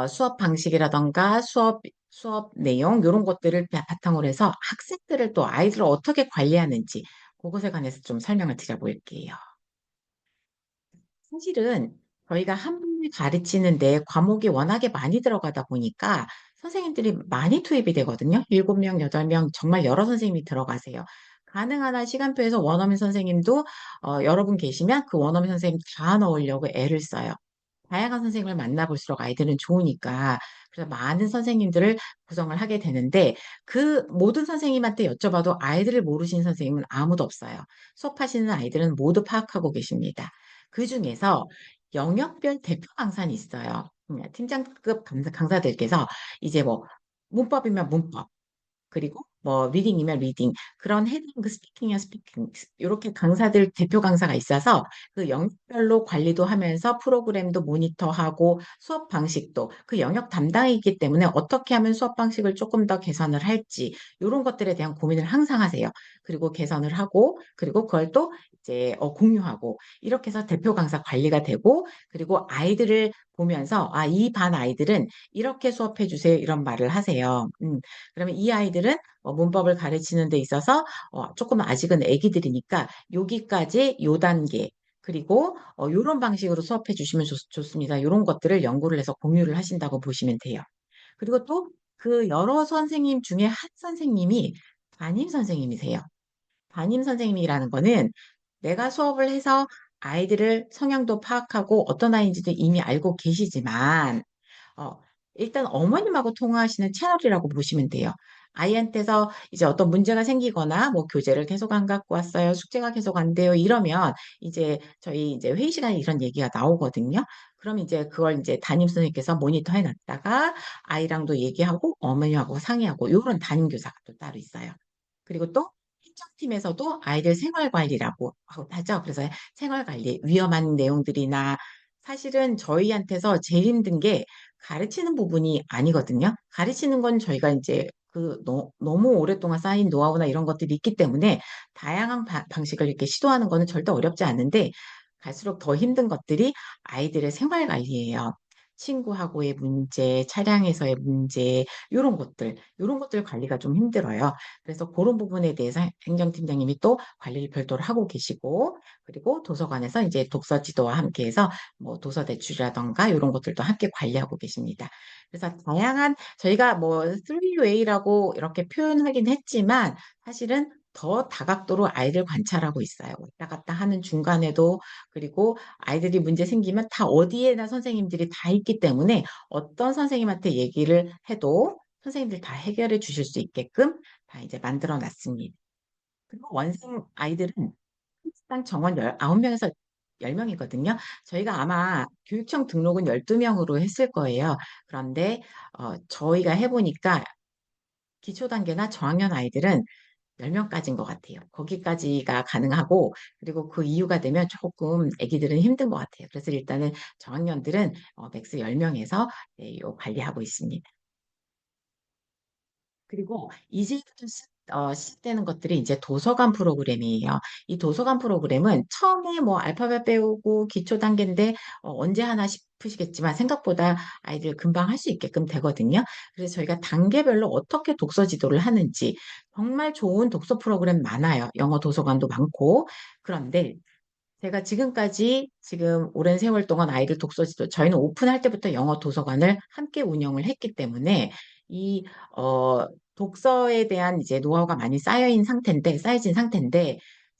수업 방식이라던가 수업 내용 이런 것들을 바탕으로 해서 학생들을 또 아이들을 어떻게 관리하는지 그것에 관해서 좀 설명을 드려볼게요. 사실은 저희가 한 분을 가르치는데 과목이 워낙에 많이 들어가다 보니까 선생님들이 많이 투입이 되거든요. 7명, 8명 정말 여러 선생님이 들어가세요. 가능한 한 시간표에서 원어민 선생님도 여러 분 계시면 그 원어민 선생님 다 넣으려고 애를 써요. 다양한 선생님을 만나볼수록 아이들은 좋으니까 그래서 많은 선생님들을 구성을 하게 되는데 그 모든 선생님한테 여쭤봐도 아이들을 모르시는 선생님은 아무도 없어요. 수업하시는 아이들은 모두 파악하고 계십니다. 그중에서 영역별 대표 강사는 있어요. 팀장급 강사들께서 이제 뭐 문법이면 문법, 그리고 뭐 리딩이면 리딩 그런 헤딩 스피킹이면 스피킹 이렇게 강사들 대표 강사가 있어서 그 영역별로 관리도 하면서 프로그램도 모니터하고 수업 방식도 그 영역 담당이기 때문에 어떻게 하면 수업 방식을 조금 더 개선을 할지 이런 것들에 대한 고민을 항상 하세요. 그리고 개선을 하고 그리고 그걸 또 이제 공유하고 이렇게 해서 대표 강사 관리가 되고 그리고 아이들을 보면서 이 반 아이들은 이렇게 수업해 주세요 이런 말을 하세요. 그러면 이 아이들은 문법을 가르치는 데 있어서 조금 아직은 애기들이니까 여기까지 요 단계 그리고 요런 방식으로 수업해 주시면 좋습니다. 요런 것들을 연구를 해서 공유를 하신다고 보시면 돼요. 그리고 또 그 여러 선생님 중에 한 선생님이 담임 선생님이세요. 담임 선생님이라는 거는 내가 수업을 해서 아이들을 성향도 파악하고 어떤 아이인지도 이미 알고 계시지만 어, 일단 어머님하고 통화하시는 채널이라고 보시면 돼요. 아이한테서 이제 어떤 문제가 생기거나 뭐 교재를 계속 안 갖고 왔어요. 숙제가 계속 안 돼요. 이러면 이제 저희 이제 회의 시간에 이런 얘기가 나오거든요. 그럼 이제 그걸 이제 담임 선생님께서 모니터 해놨다가 아이랑도 얘기하고 어머니하고 상의하고 이런 담임 교사가 또 따로 있어요. 그리고 또 행정팀에서도 아이들 생활 관리라고 하죠. 그래서 생활 관리, 위험한 내용들이나 사실은 저희한테서 제일 힘든 게 가르치는 부분이 아니거든요. 가르치는 건 저희가 이제 너무 오랫동안 쌓인 노하우나 이런 것들이 있기 때문에 다양한 방식을 이렇게 시도하는 거는 절대 어렵지 않은데 갈수록 더 힘든 것들이 아이들의 생활 관리예요. 친구하고의 문제, 차량에서의 문제, 이런 것들 관리가 좀 힘들어요. 그래서 그런 부분에 대해서 행정팀장님이 또 관리를 별도로 하고 계시고, 그리고 도서관에서 이제 독서 지도와 함께 해서 뭐 도서 대출이라던가 이런 것들도 함께 관리하고 계십니다. 그래서 다양한 저희가 뭐 3way라고 이렇게 표현하긴 했지만 사실은 더 다각도로 아이를 관찰하고 있어요. 왔다 갔다 하는 중간에도, 그리고 아이들이 문제 생기면 다 어디에나 선생님들이 다 있기 때문에 어떤 선생님한테 얘기를 해도 선생님들 다 해결해 주실 수 있게끔 다 이제 만들어 놨습니다. 그리고 원생 아이들은 일단 정원 9명에서 10명이거든요. 저희가 아마 교육청 등록은 12명으로 했을 거예요. 그런데 저희가 해보니까 기초 단계나 저학년 아이들은 10명까지인 것 같아요. 거기까지가 가능하고, 그리고 그 이유가 되면 조금 아기들은 힘든 것 같아요. 그래서 일단은 저학년들은 맥스 10명에서 관리하고 있습니다. 그리고 이제부터 시작되는 것들이 이제 도서관 프로그램이에요. 이 도서관 프로그램은 처음에 뭐 알파벳 배우고 기초 단계인데 언제 하나 싶으시겠지만 생각보다 아이들 금방 할 수 있게끔 되거든요. 그래서 저희가 단계별로 어떻게 독서 지도를 하는지, 정말 좋은 독서 프로그램 많아요. 영어 도서관도 많고. 그런데 제가 지금까지 지금 오랜 세월 동안 아이들 독서지도 저희는 오픈할 때부터 영어 도서관을 함께 운영을 했기 때문에 이 독서에 대한 이제 노하우가 많이 쌓여진 상태인데,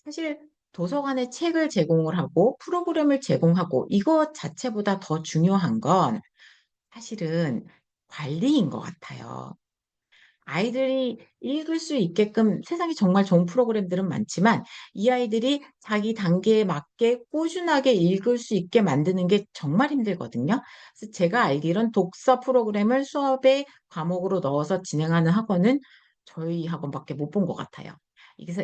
사실 도서관에 책을 제공을 하고 프로그램을 제공하고 이것 자체보다 더 중요한 건 사실은 관리인 것 같아요. 아이들이 읽을 수 있게끔 세상에 정말 좋은 프로그램들은 많지만 이 아이들이 자기 단계에 맞게 꾸준하게 읽을 수 있게 만드는 게 정말 힘들거든요. 그래서 제가 알기론 독서 프로그램을 수업의 과목으로 넣어서 진행하는 학원은 저희 학원밖에 못 본 것 같아요.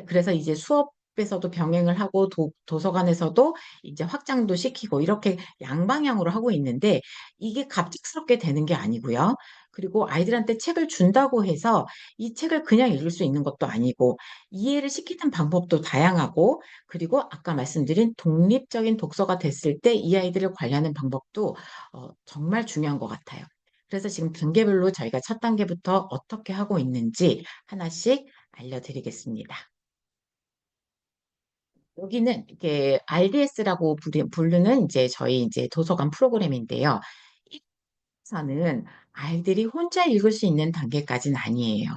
그래서 이제 수업에서도 병행을 하고 도서관에서도 이제 확장도 시키고 이렇게 양방향으로 하고 있는데, 이게 갑작스럽게 되는 게 아니고요. 그리고 아이들한테 책을 준다고 해서 이 책을 그냥 읽을 수 있는 것도 아니고, 이해를 시키는 방법도 다양하고, 그리고 아까 말씀드린 독립적인 독서가 됐을 때 이 아이들을 관리하는 방법도 정말 중요한 것 같아요. 그래서 지금 단계별로 저희가 첫 단계부터 어떻게 하고 있는지 하나씩 알려드리겠습니다. 여기는 이게 RDS라고 부르는 이제 저희 이제 도서관 프로그램인데요. 이서는 아이들이 혼자 읽을 수 있는 단계까지는 아니에요.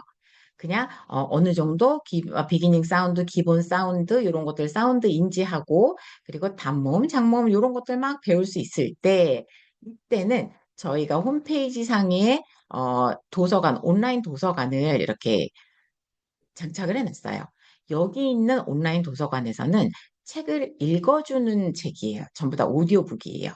그냥 어느 정도 비기닝 사운드, 기본 사운드 이런 것들 사운드 인지하고, 그리고 단모음, 장모음 이런 것들 막 배울 수 있을 때, 이때는 저희가 홈페이지 상에 도서관, 온라인 도서관을 이렇게 장착을 해놨어요. 여기 있는 온라인 도서관에서는 책을 읽어주는 책이에요. 전부 다 오디오북이에요.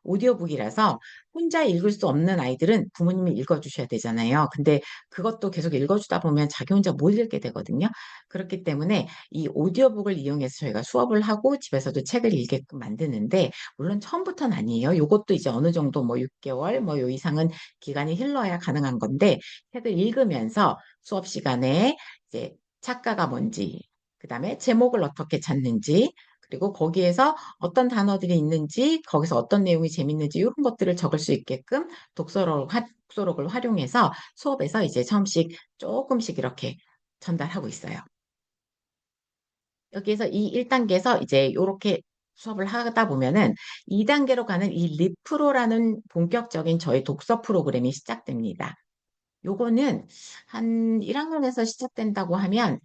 오디오북이라서 혼자 읽을 수 없는 아이들은 부모님이 읽어주셔야 되잖아요. 근데 그것도 계속 읽어주다 보면 자기 혼자 못 읽게 되거든요. 그렇기 때문에 이 오디오북을 이용해서 저희가 수업을 하고 집에서도 책을 읽게끔 만드는데, 물론 처음부터는 아니에요. 요것도 이제 어느 정도 뭐 6개월 뭐 요 이상은 기간이 흘러야 가능한 건데, 책을 읽으면서 수업 시간에 이제 작가가 뭔지, 그다음에 제목을 어떻게 찾는지, 그리고 거기에서 어떤 단어들이 있는지, 거기서 어떤 내용이 재밌는지 이런 것들을 적을 수 있게끔 독서록을 활용해서 수업에서 이제 처음씩 조금씩 이렇게 전달하고 있어요. 여기에서 이 1단계에서 이제 이렇게 수업을 하다 보면은 2단계로 가는 이 리프로라는 본격적인 저희 독서 프로그램이 시작됩니다. 요거는 한 1학년에서 시작된다고 하면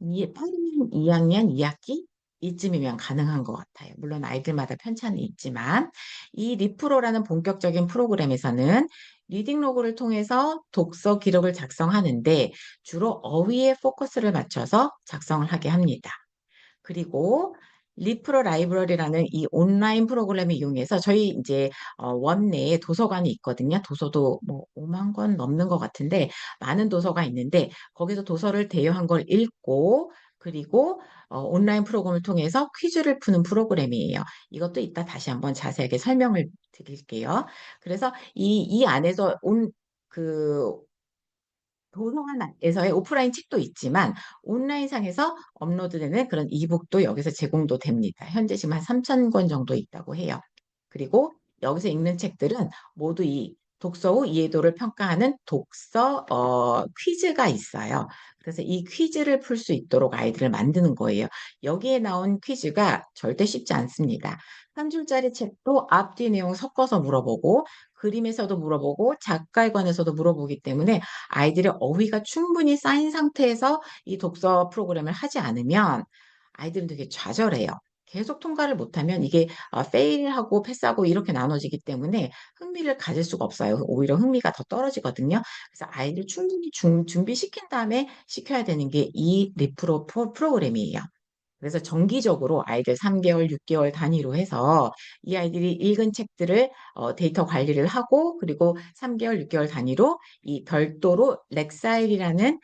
8년 2학년 2학기 이쯤이면 가능한 것 같아요. 물론 아이들마다 편차는 있지만, 이 리프로라는 본격적인 프로그램에서는 리딩 로그를 통해서 독서 기록을 작성하는데 주로 어휘에 포커스를 맞춰서 작성을 하게 합니다. 그리고 리프로 라이브러리라는 이 온라인 프로그램을 이용해서 저희 이제 원 내에 도서관이 있거든요. 도서도 뭐 5만 권 넘는 것 같은데 많은 도서가 있는데, 거기서 도서를 대여한 걸 읽고, 그리고 온라인 프로그램을 통해서 퀴즈를 푸는 프로그램이에요. 이것도 이따 다시 한번 자세하게 설명을 드릴게요. 그래서 이 안에서 그 도서관에서의 오프라인 책도 있지만 온라인상에서 업로드되는 그런 이북도 여기서 제공도 됩니다. 현재 지금 한 3천 권 정도 있다고 해요. 그리고 여기서 읽는 책들은 모두 이 독서 후 이해도를 평가하는 독서 퀴즈가 있어요. 그래서 이 퀴즈를 풀 수 있도록 아이들을 만드는 거예요. 여기에 나온 퀴즈가 절대 쉽지 않습니다. 한 줄짜리 책도 앞뒤 내용 섞어서 물어보고 그림에서도 물어보고 작가에 관해서도 물어보기 때문에 아이들의 어휘가 충분히 쌓인 상태에서 이 독서 프로그램을 하지 않으면 아이들은 되게 좌절해요. 계속 통과를 못하면 이게 페일하고 패스하고 이렇게 나눠지기 때문에 흥미를 가질 수가 없어요. 오히려 흥미가 더 떨어지거든요. 그래서 아이를 충분히 준비시킨 다음에 시켜야 되는 게 이 리프로 프로그램이에요. 그래서 정기적으로 아이들 3개월, 6개월 단위로 해서 이 아이들이 읽은 책들을 데이터 관리를 하고 그리고 3개월, 6개월 단위로 이 별도로 렉사일이라는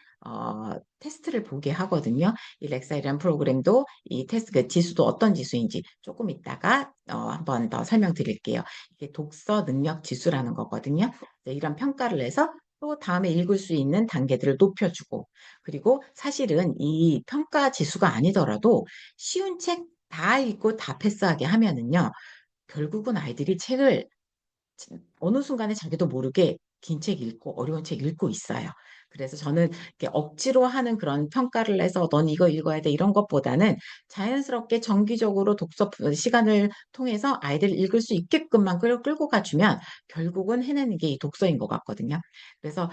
테스트를 보게 하거든요. 이 렉사일이라는 프로그램도 이 테스트 그 지수도 어떤 지수인지 조금 이따가 한번 더 설명드릴게요. 이게 독서 능력 지수라는 거거든요. 이런 평가를 해서 또 다음에 읽을 수 있는 단계들을 높여주고 그리고 사실은 이 평가 지수가 아니더라도 쉬운 책 다 읽고 다 패스하게 하면은요, 결국은 아이들이 책을 어느 순간에 자기도 모르게 긴 책 읽고 어려운 책 읽고 있어요. 그래서 저는 이렇게 억지로 하는 그런 평가를 해서 넌 이거 읽어야 돼 이런 것보다는 자연스럽게 정기적으로 독서 시간을 통해서 아이들 읽을 수 있게끔만 끌고 가주면 결국은 해내는 게 이 독서인 것 같거든요. 그래서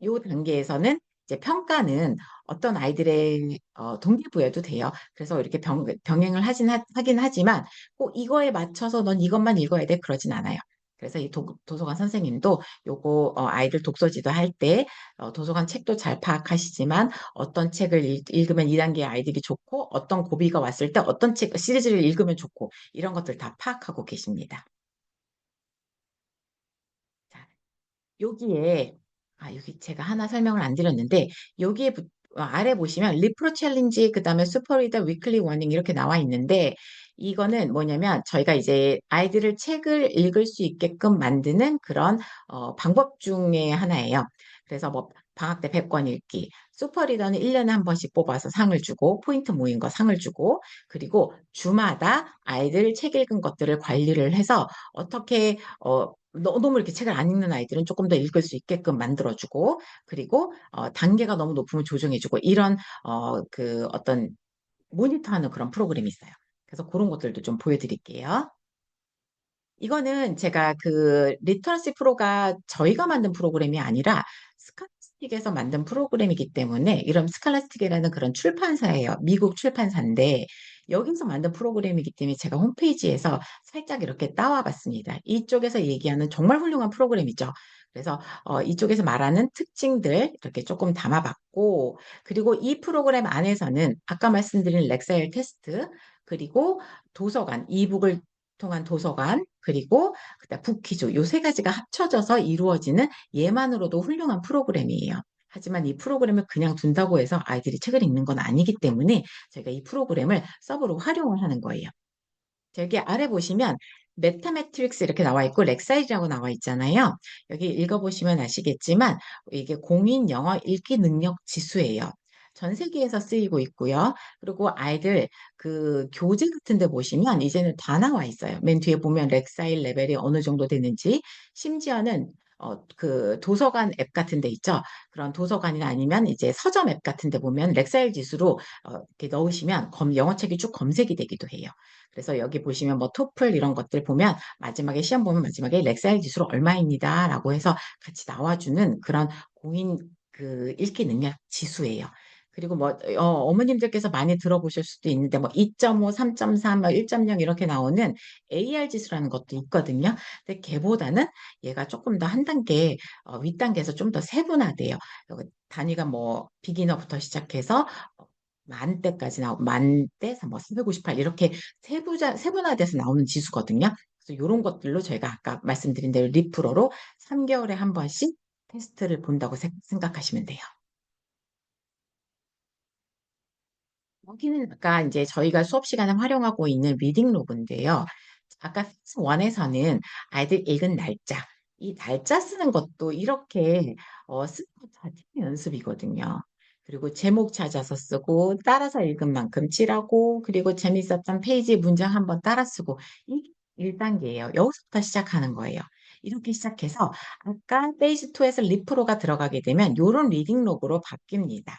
요 단계에서는 이제 평가는 어떤 아이들의 동기부여도 돼요. 그래서 이렇게 병행을 하긴 하지만 꼭 이거에 맞춰서 넌 이것만 읽어야 돼 그러진 않아요. 그래서 이 도서관 선생님도 요거 아이들 독서지도 할 때 도서관 책도 잘 파악하시지만 어떤 책을 읽으면 2단계 아이들이 좋고 어떤 고비가 왔을 때 어떤 책 시리즈를 읽으면 좋고 이런 것들 다 파악하고 계십니다. 자, 여기에 여기 제가 하나 설명을 안 드렸는데 여기에 아래 보시면 리프로 챌린지 그다음에 슈퍼리더 위클리 워닝 이렇게 나와 있는데 이거는 뭐냐면 저희가 이제 아이들을 책을 읽을 수 있게끔 만드는 그런 방법 중에 하나예요. 그래서 뭐 방학 때 100권 읽기, 슈퍼리더는 1년에 한 번씩 뽑아서 상을 주고 포인트 모인 거 상을 주고 그리고 주마다 아이들 책 읽은 것들을 관리를 해서 어떻게 너무 이렇게 책을 안 읽는 아이들은 조금 더 읽을 수 있게끔 만들어주고, 그리고, 단계가 너무 높으면 조정해주고, 이런, 그 어떤 모니터하는 그런 프로그램이 있어요. 그래서 그런 것들도 좀 보여드릴게요. 이거는 제가 그 리터러시 프로가 저희가 만든 프로그램이 아니라 스칼라스틱에서 만든 프로그램이기 때문에 이런 스칼라스틱이라는 그런 출판사예요. 미국 출판사인데 여기서 만든 프로그램이기 때문에 제가 홈페이지에서 살짝 이렇게 따와 봤습니다. 이쪽에서 얘기하는 정말 훌륭한 프로그램이죠. 그래서 이쪽에서 말하는 특징들 이렇게 조금 담아봤고 그리고 이 프로그램 안에서는 아까 말씀드린 렉사일 테스트 그리고 도서관, 이북을 통한 도서관, 그리고 그다음 북퀴즈 요 세 가지가 합쳐져서 이루어지는 얘만으로도 훌륭한 프로그램이에요. 하지만 이 프로그램을 그냥 둔다고 해서 아이들이 책을 읽는 건 아니기 때문에 제가 이 프로그램을 서브로 활용을 하는 거예요. 여기 아래 보시면 메타메트릭스 이렇게 나와 있고 렉사이즈라고 나와 있잖아요. 여기 읽어보시면 아시겠지만 이게 공인 영어 읽기 능력 지수예요. 전 세계에서 쓰이고 있고요. 그리고 아이들 그 교재 같은 데 보시면 이제는 다 나와 있어요. 맨 뒤에 보면 렉사일 레벨이 어느 정도 되는지 심지어는 그 도서관 앱 같은 데 있죠. 그런 도서관이나 아니면 이제 서점 앱 같은 데 보면 렉사일 지수로 이렇게 넣으시면 영어책이 쭉 검색이 되기도 해요. 그래서 여기 보시면 뭐 토플 이런 것들 보면 마지막에 시험 보면 마지막에 렉사일 지수로 얼마입니다라고 해서 같이 나와주는 그런 공인 그 읽기 능력 지수예요. 그리고 뭐 어머님들께서 많이 들어보실 수도 있는데 뭐 2.5, 3.3, 뭐 1.0 이렇게 나오는 AR 지수라는 것도 있거든요. 근데 걔보다는 얘가 조금 더 한 단계 윗단계에서 좀 더 세분화돼요. 단위가 뭐 비기너부터 시작해서 만 대까지 만 대, 뭐 358 이렇게 세분화돼서 나오는 지수거든요. 그래서 이런 것들로 저희가 아까 말씀드린 대로 리프로로 3개월에 한 번씩 테스트를 본다고 생각하시면 돼요. 여기는 아까 이제 저희가 수업 시간에 활용하고 있는 리딩 로그인데요. 아까 페이지 1에서는 아이들 읽은 날짜, 이 날짜 쓰는 것도 이렇게 쓰는 자체 연습이거든요. 그리고 제목 찾아서 쓰고 따라서 읽은 만큼 칠하고 그리고 재밌었던 페이지 문장 한번 따라 쓰고 이게 1단계예요. 여기서부터 시작하는 거예요. 이렇게 시작해서 아까 페이즈 2에서 리프로가 들어가게 되면 요런 리딩 로그로 바뀝니다.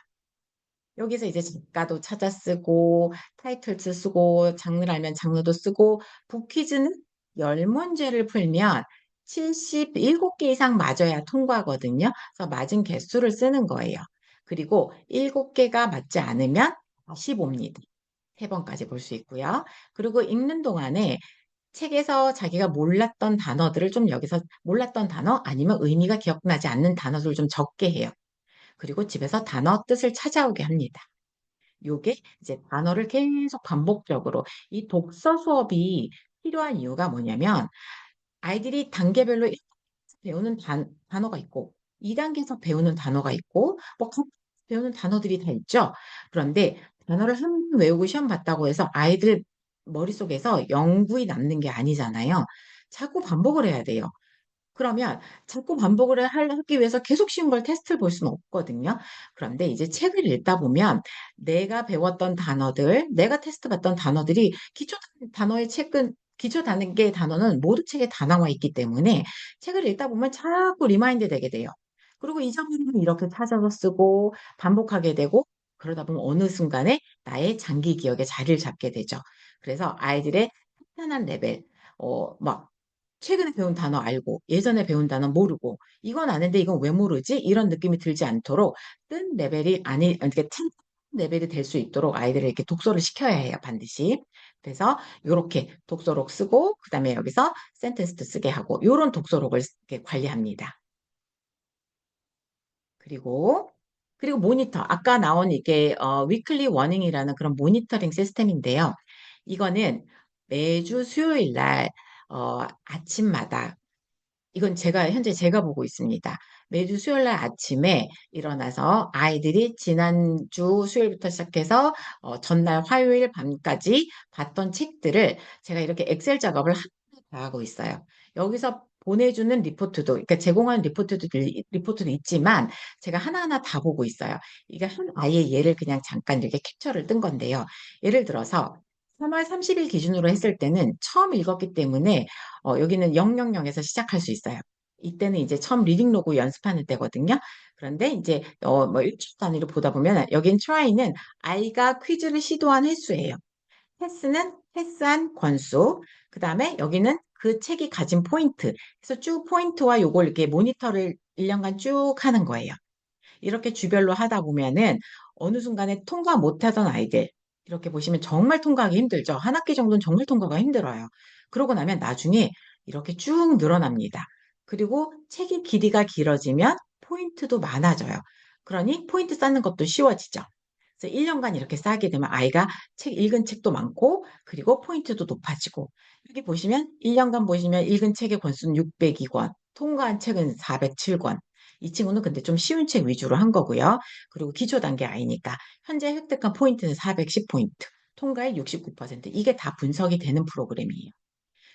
여기서 이제 작가도 찾아 쓰고 타이틀도 쓰고 장르를 알면 장르도 쓰고 북퀴즈는 10문제를 풀면 77개 이상 맞아야 통과거든요. 그래서 맞은 개수를 쓰는 거예요. 그리고 7개가 맞지 않으면 다시 봅니다. 3번까지 볼 수 있고요. 그리고 읽는 동안에 책에서 자기가 몰랐던 단어들을 좀 여기서 몰랐던 단어 아니면 의미가 기억나지 않는 단어들을 좀 적게 해요. 그리고 집에서 단어 뜻을 찾아오게 합니다. 요게 이제 단어를 계속 반복적으로 이 독서 수업이 필요한 이유가 뭐냐면 아이들이 단계별로 1 배우는 단어가 있고 2단계에서 배우는 단어가 있고 뭐 배우는 단어들이 다 있죠. 그런데 단어를 한 번 외우고 시험 봤다고 해서 아이들 머릿속에서 영구히 남는 게 아니잖아요. 자꾸 반복을 해야 돼요. 그러면 자꾸 반복을 하기 위해서 계속 쉬운 걸 테스트를 볼 수는 없거든요. 그런데 이제 책을 읽다 보면 내가 배웠던 단어들, 내가 테스트 봤던 단어들이 단어의 책은 기초 단계 단어는 모두 책에 다 나와 있기 때문에 책을 읽다 보면 자꾸 리마인드 되게 돼요. 그리고 이 장면을 이렇게 찾아서 쓰고 반복하게 되고 그러다 보면 어느 순간에 나의 장기 기억에 자리를 잡게 되죠. 그래서 아이들의 탄탄한 레벨, 막 최근에 배운 단어 알고 예전에 배운 단어 모르고 이건 아는데 이건 왜 모르지? 이런 느낌이 들지 않도록 뜬 레벨이 아니 이렇게 튼 레벨이 될 수 있도록 아이들을 이렇게 독서를 시켜야 해요, 반드시. 그래서 요렇게 독서록 쓰고 그다음에 여기서 센텐스도 쓰게 하고 요런 독서록을 이렇게 관리합니다. 그리고 모니터 아까 나온 이게 위클리 워닝이라는 그런 모니터링 시스템인데요. 이거는 매주 수요일 날 아침마다 이건 현재 제가 보고 있습니다. 매주 수요일 날 아침에 일어나서 아이들이 지난주 수요일부터 시작해서 전날 화요일 밤까지 봤던 책들을 제가 이렇게 엑셀 작업을 하나 다 하고 있어요. 여기서 보내주는 리포트도, 그러니까 제공하는 리포트도 있지만 제가 하나하나 다 보고 있어요. 이게 한 아이의 예를 그냥 잠깐 이렇게 캡처를 뜬 건데요. 예를 들어서 3월 30일 기준으로 했을 때는 처음 읽었기 때문에 여기는 000에서 시작할 수 있어요. 이때는 이제 처음 리딩 로그 연습하는 때거든요. 그런데 이제 뭐 일주일 단위로 보다 보면 여긴 try는 아이가 퀴즈를 시도한 횟수예요. 패스는 패스한 권수. 그다음에 여기는 그 책이 가진 포인트. 그래서 쭉 포인트와 요걸 이렇게 모니터를 1년간 쭉 하는 거예요. 이렇게 주별로 하다 보면은 어느 순간에 통과 못하던 아이들 이렇게 보시면 정말 통과하기 힘들죠. 한 학기 정도는 정말 통과가 힘들어요. 그러고 나면 나중에 이렇게 쭉 늘어납니다. 그리고 책의 길이가 길어지면 포인트도 많아져요. 그러니 포인트 쌓는 것도 쉬워지죠. 그래서 1년간 이렇게 쌓게 되면 아이가 읽은 책도 많고 그리고 포인트도 높아지고 여기 보시면 1년간 보시면 읽은 책의 권수는 602권, 통과한 책은 407권. 이 친구는 근데 좀 쉬운 책 위주로 한 거고요. 그리고 기초 단계 아이니까 현재 획득한 포인트는 410포인트, 통과율 69%. 이게 다 분석이 되는 프로그램이에요.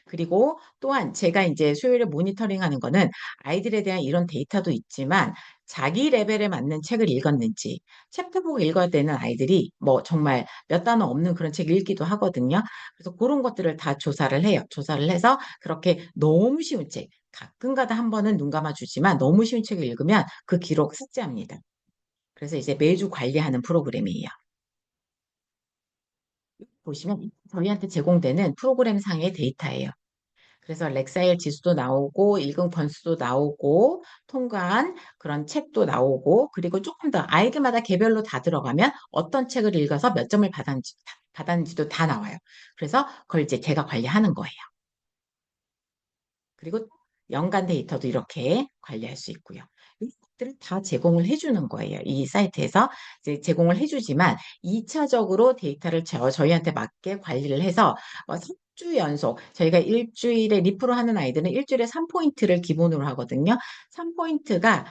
그리고 또한 제가 이제 수요일에 모니터링 하는 거는 아이들에 대한 이런 데이터도 있지만 자기 레벨에 맞는 책을 읽었는지 챕터북 읽어야 되는 아이들이 뭐 정말 몇 단어 없는 그런 책 읽기도 하거든요. 그래서 그런 것들을 다 조사를 해요. 조사를 해서 그렇게 너무 쉬운 책, 가끔가다 한 번은 눈 감아주지만 너무 쉬운 책을 읽으면 그 기록 삭제합니다. 그래서 이제 매주 관리하는 프로그램이에요. 보시면 저희한테 제공되는 프로그램 상의 데이터예요. 그래서 렉사일 지수도 나오고 읽은 권수도 나오고 통과한 그런 책도 나오고 그리고 조금 더 아이들마다 개별로 다 들어가면 어떤 책을 읽어서 몇 점을 받았는지도 다 나와요. 그래서 그걸 이제 제가 관리하는 거예요. 그리고 연간 데이터도 이렇게 관리할 수 있고요. 이것들을 다 제공을 해주는 거예요. 이 사이트에서 이제 제공을 해주지만 2차적으로 데이터를 저희한테 맞게 관리를 해서 3주 연속 저희가 일주일에 리프로 하는 아이들은 일주일에 3포인트를 기본으로 하거든요. 3포인트가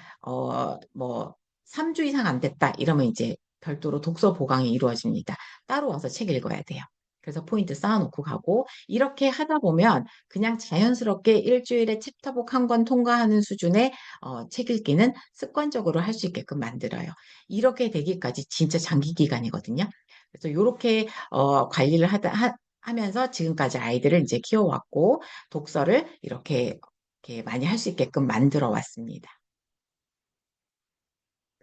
뭐 3주 이상 안 됐다 이러면 이제 별도로 독서 보강이 이루어집니다. 따로 와서 책 읽어야 돼요. 그래서 포인트 쌓아놓고 가고 이렇게 하다 보면 그냥 자연스럽게 일주일에 챕터북 한 권 통과하는 수준의 책 읽기는 습관적으로 할 수 있게끔 만들어요. 이렇게 되기까지 진짜 장기 기간이거든요. 그래서 이렇게 관리를 하면서 지금까지 아이들을 이제 키워왔고 독서를 이렇게 이렇게 많이 할 수 있게끔 만들어 왔습니다.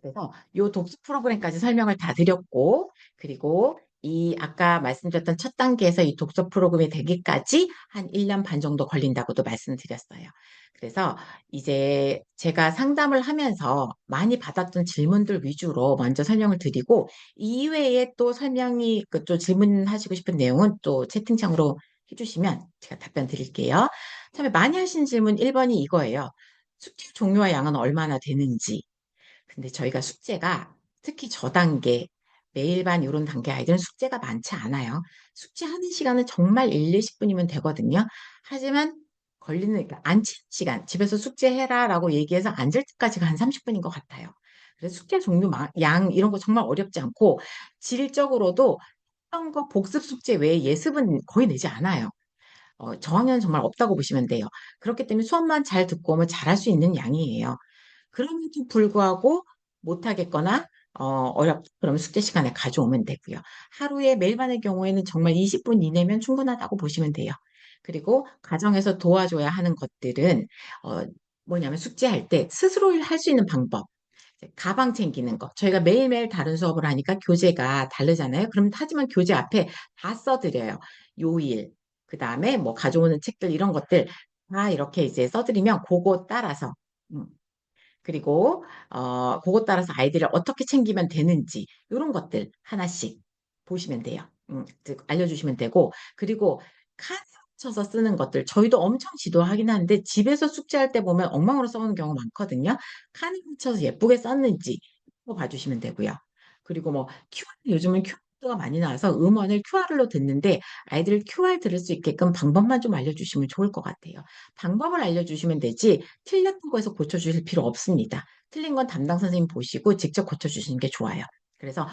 그래서 요 독서 프로그램까지 설명을 다 드렸고, 그리고 이 아까 말씀드렸던 첫 단계에서 이 독서 프로그램이 되기까지 한 1년 반 정도 걸린다고도 말씀드렸어요. 그래서 이제 제가 상담을 하면서 많이 받았던 질문들 위주로 먼저 설명을 드리고, 이외에 또 설명이, 그 또 질문하시고 싶은 내용은 또 채팅창으로 해주시면 제가 답변 드릴게요. 처음에 많이 하신 질문 1번이 이거예요. 숙제 종류와 양은 얼마나 되는지. 근데 저희가 숙제가 특히 저단계, 매일반 이런 단계 아이들은 숙제가 많지 않아요. 숙제하는 시간은 정말 1, 20분이면 되거든요. 하지만 걸리는, 그러니까 앉힌 시간, 집에서 숙제해라라고 얘기해서 앉을 때까지가 한 30분인 것 같아요. 그래서 숙제 종류, 양 이런 거 정말 어렵지 않고 질적으로도 했던 거 복습 숙제 외에 예습은 거의 내지 않아요. 저학년은 정말 없다고 보시면 돼요. 그렇기 때문에 수업만 잘 듣고 오면 잘할 수 있는 양이에요. 그럼에도 불구하고 못하겠거나 그러면 숙제 시간에 가져오면 되고요. 하루에 매일반의 경우에는 정말 20분 이내면 충분하다고 보시면 돼요. 그리고 가정에서 도와줘야 하는 것들은 어, 뭐냐면 숙제할 때 스스로 할 수 있는 방법. 가방 챙기는 거. 저희가 매일매일 다른 수업을 하니까 교재가 다르잖아요. 그럼 하지만 교재 앞에 다 써드려요. 요일, 그 다음에 뭐 가져오는 책들 이런 것들 다 이렇게 이제 써드리면 그거 따라서 음, 그리고 그것 따라서 아이들을 어떻게 챙기면 되는지 이런 것들 하나씩 보시면 돼요. 즉 알려주시면 되고 그리고 칸 쳐서 쓰는 것들 저희도 엄청 지도하긴 하는데 집에서 숙제할 때 보면 엉망으로 써오는 경우 많거든요. 칸을 쳐서 예쁘게 썼는지 그거 봐주시면 되고요. 그리고 뭐 QR 요즘은 QR가 많이 나와서 음원을 QR로 듣는데 아이들 QR 들을 수 있게끔 방법만 좀 알려주시면 좋을 것 같아요. 방법을 알려주시면 되지 틀렸던 거에서 고쳐주실 필요 없습니다. 틀린 건 담당 선생님 보시고 직접 고쳐주시는 게 좋아요. 그래서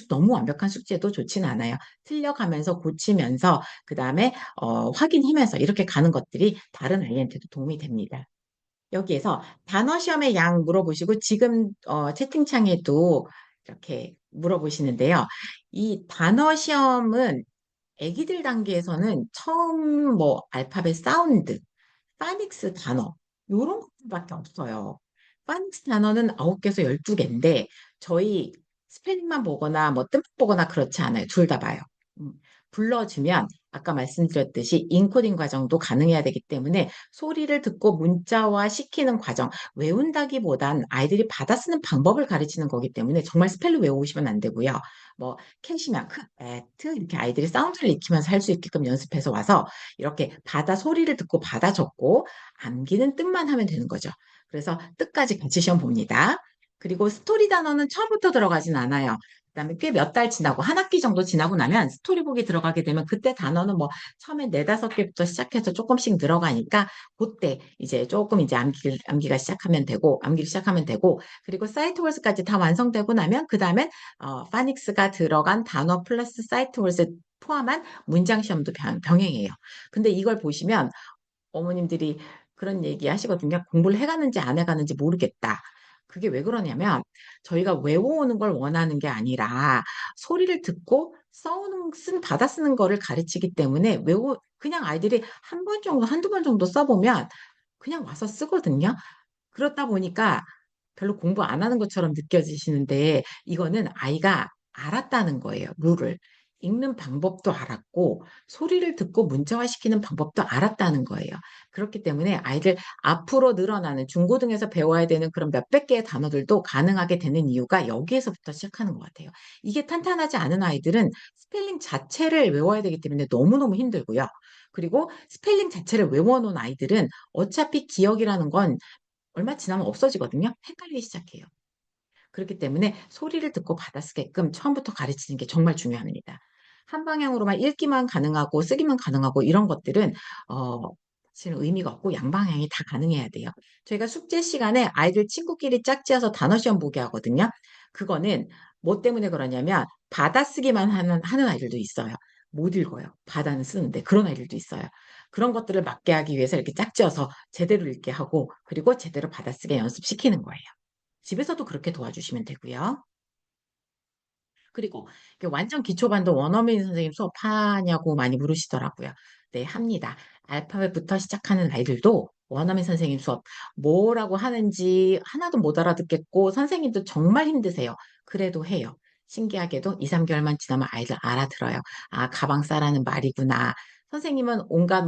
너무 완벽한 숙제도 좋지는 않아요. 틀려가면서 고치면서 그 다음에 확인하면서 이렇게 가는 것들이 다른 아이한테도 도움이 됩니다. 여기에서 단어 시험의 양 물어보시고 지금 채팅창에도 이렇게 물어보시는데요. 이 단어 시험은 아기들 단계에서는 처음 뭐 알파벳 사운드, 파닉스 단어 요런 것들밖에 없어요. 파닉스 단어는 9개에서 12개인데 저희 스펠링만 보거나 뭐 뜸 보거나 그렇지 않아요. 둘 다 봐요. 음, 불러주면 아까 말씀드렸듯이 인코딩 과정도 가능해야 되기 때문에 소리를 듣고 문자화 시키는 과정, 외운다기보단 아이들이 받아쓰는 방법을 가르치는 거기 때문에 정말 스펠로 외우시면 안 되고요. 뭐 캐시면 크, 에트 이렇게 아이들이 사운드를 익히면서 할 수 있게끔 연습해서 와서 이렇게 받아 소리를 듣고 받아 적고 암기는 뜻만 하면 되는 거죠. 그래서 뜻까지 같이 시험 봅니다. 그리고 스토리 단어는 처음부터 들어가진 않아요. 그다음에 꽤 몇 달 지나고 한 학기 정도 지나고 나면 스토리북이 들어가게 되면 그때 단어는 뭐 처음에 네다섯 개부터 시작해서 조금씩 들어가니까 그때 이제 조금 이제 암기를 시작하면 되고 그리고 사이트 월스까지 다 완성되고 나면 그다음엔 파닉스가 들어간 단어 플러스 사이트 월스 포함한 문장 시험도 병행해요. 근데 이걸 보시면 어머님들이 그런 얘기 하시거든요. 공부를 해가는지 안 해가는지 모르겠다. 그게 왜 그러냐면 저희가 외워오는 걸 원하는 게 아니라 소리를 듣고 받아 쓰는 거를 가르치기 때문에 그냥 아이들이 한 번 정도, 한두 번 정도 써보면 그냥 와서 쓰거든요. 그렇다 보니까 별로 공부 안 하는 것처럼 느껴지시는데 이거는 아이가 알았다는 거예요. 룰을. 읽는 방법도 알았고 소리를 듣고 문자화시키는 방법도 알았다는 거예요. 그렇기 때문에 아이들 앞으로 늘어나는 중고등에서 배워야 되는 그런 몇백 개의 단어들도 가능하게 되는 이유가 여기에서부터 시작하는 것 같아요. 이게 탄탄하지 않은 아이들은 스펠링 자체를 외워야 되기 때문에 너무너무 힘들고요. 그리고 스펠링 자체를 외워놓은 아이들은 어차피 기억이라는 건 얼마 지나면 없어지거든요. 헷갈리기 시작해요. 그렇기 때문에 소리를 듣고 받아쓰게끔 처음부터 가르치는 게 정말 중요합니다. 한 방향으로만 읽기만 가능하고 쓰기만 가능하고 이런 것들은 어, 사실 의미가 없고 양방향이 다 가능해야 돼요. 저희가 숙제 시간에 아이들 친구끼리 짝지어서 단어 시험 보게 하거든요. 그거는 뭐 때문에 그러냐면 받아쓰기만 하는 아이들도 있어요. 못 읽어요. 받아는 쓰는데 그런 아이들도 있어요. 그런 것들을 막게 하기 위해서 이렇게 짝지어서 제대로 읽게 하고 그리고 제대로 받아쓰게 연습시키는 거예요. 집에서도 그렇게 도와주시면 되고요. 그리고 이게 완전 기초반도 원어민 선생님 수업하냐고 많이 물으시더라고요. 네, 합니다. 알파벳부터 시작하는 아이들도 원어민 선생님 수업 뭐라고 하는지 하나도 못 알아듣겠고 선생님도 정말 힘드세요. 그래도 해요. 신기하게도 2, 3개월만 지나면 아이들 알아들어요. 아, 가방 싸라는 말이구나. 선생님은 온갖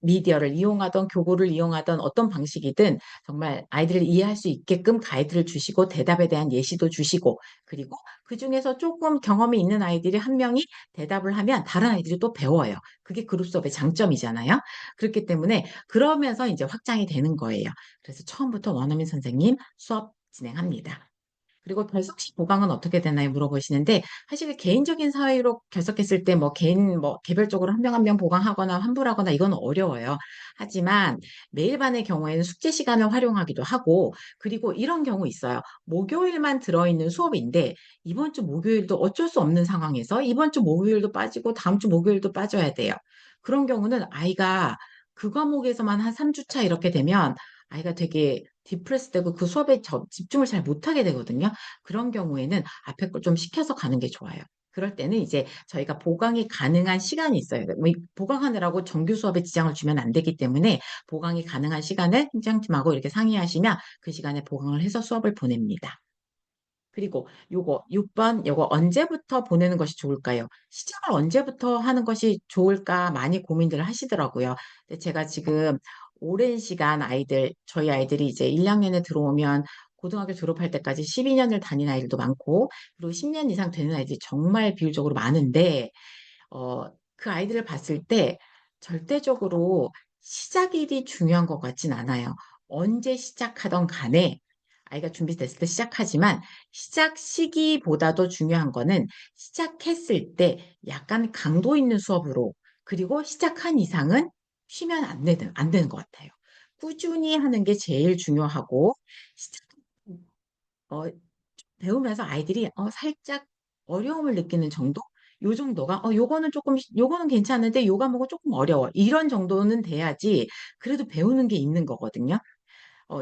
미디어를 이용하던 교구를 이용하던 어떤 방식이든 정말 아이들을 이해할 수 있게끔 가이드를 주시고 대답에 대한 예시도 주시고 그리고 그중에서 조금 경험이 있는 아이들이 한 명이 대답을 하면 다른 아이들이 또 배워요. 그게 그룹 수업의 장점이잖아요. 그렇기 때문에 그러면서 이제 확장이 되는 거예요. 그래서 처음부터 원어민 선생님 수업 진행합니다. 그리고 결석식 보강은 어떻게 되나요? 물어보시는데, 사실 개인적인 사유로 결석했을 때 개별적으로 한 명 한 명 보강하거나 환불하거나 이건 어려워요. 하지만 매일 반의 경우에는 숙제 시간을 활용하기도 하고, 그리고 이런 경우 있어요. 목요일만 들어있는 수업인데, 이번 주 목요일도 어쩔 수 없는 상황에서 이번 주 목요일도 빠지고 다음 주 목요일도 빠져야 돼요. 그런 경우는 아이가 그 과목에서만 한 3주 차 이렇게 되면 아이가 되게 디프레스 되고 그 수업에 집중을 잘 못하게 되거든요. 그런 경우에는 앞에 걸 좀 시켜서 가는 게 좋아요. 그럴 때는 이제 저희가 보강이 가능한 시간이 있어요. 뭐 보강하느라고 정규 수업에 지장을 주면 안 되기 때문에 보강이 가능한 시간을 팀장팀하고 이렇게 상의하시면 그 시간에 보강을 해서 수업을 보냅니다. 그리고 요거 6번 요거 언제부터 보내는 것이 좋을까요? 시작을 언제부터 하는 것이 좋을까 많이 고민들을 하시더라고요. 근데 제가 지금 오랜 시간 저희 아이들이 이제 1학년에 들어오면 고등학교 졸업할 때까지 12년을 다닌 아이들도 많고, 그리고 10년 이상 되는 아이들이 정말 비율적으로 많은데, 그 아이들을 봤을 때 절대적으로 시작일이 중요한 것 같진 않아요. 언제 시작하던 간에 아이가 준비됐을 때 시작하지만 시작 시기보다도 중요한 거는 시작했을 때 약간 강도 있는 수업으로 그리고 시작한 이상은 쉬면 안 되는 것 같아요. 꾸준히 하는 게 제일 중요하고 시작, 어, 배우면서 아이들이 살짝 어려움을 느끼는 정도? 요 정도가 요거는 괜찮은데 요 과목은 조금 어려워. 이런 정도는 돼야지 그래도 배우는 게 있는 거거든요.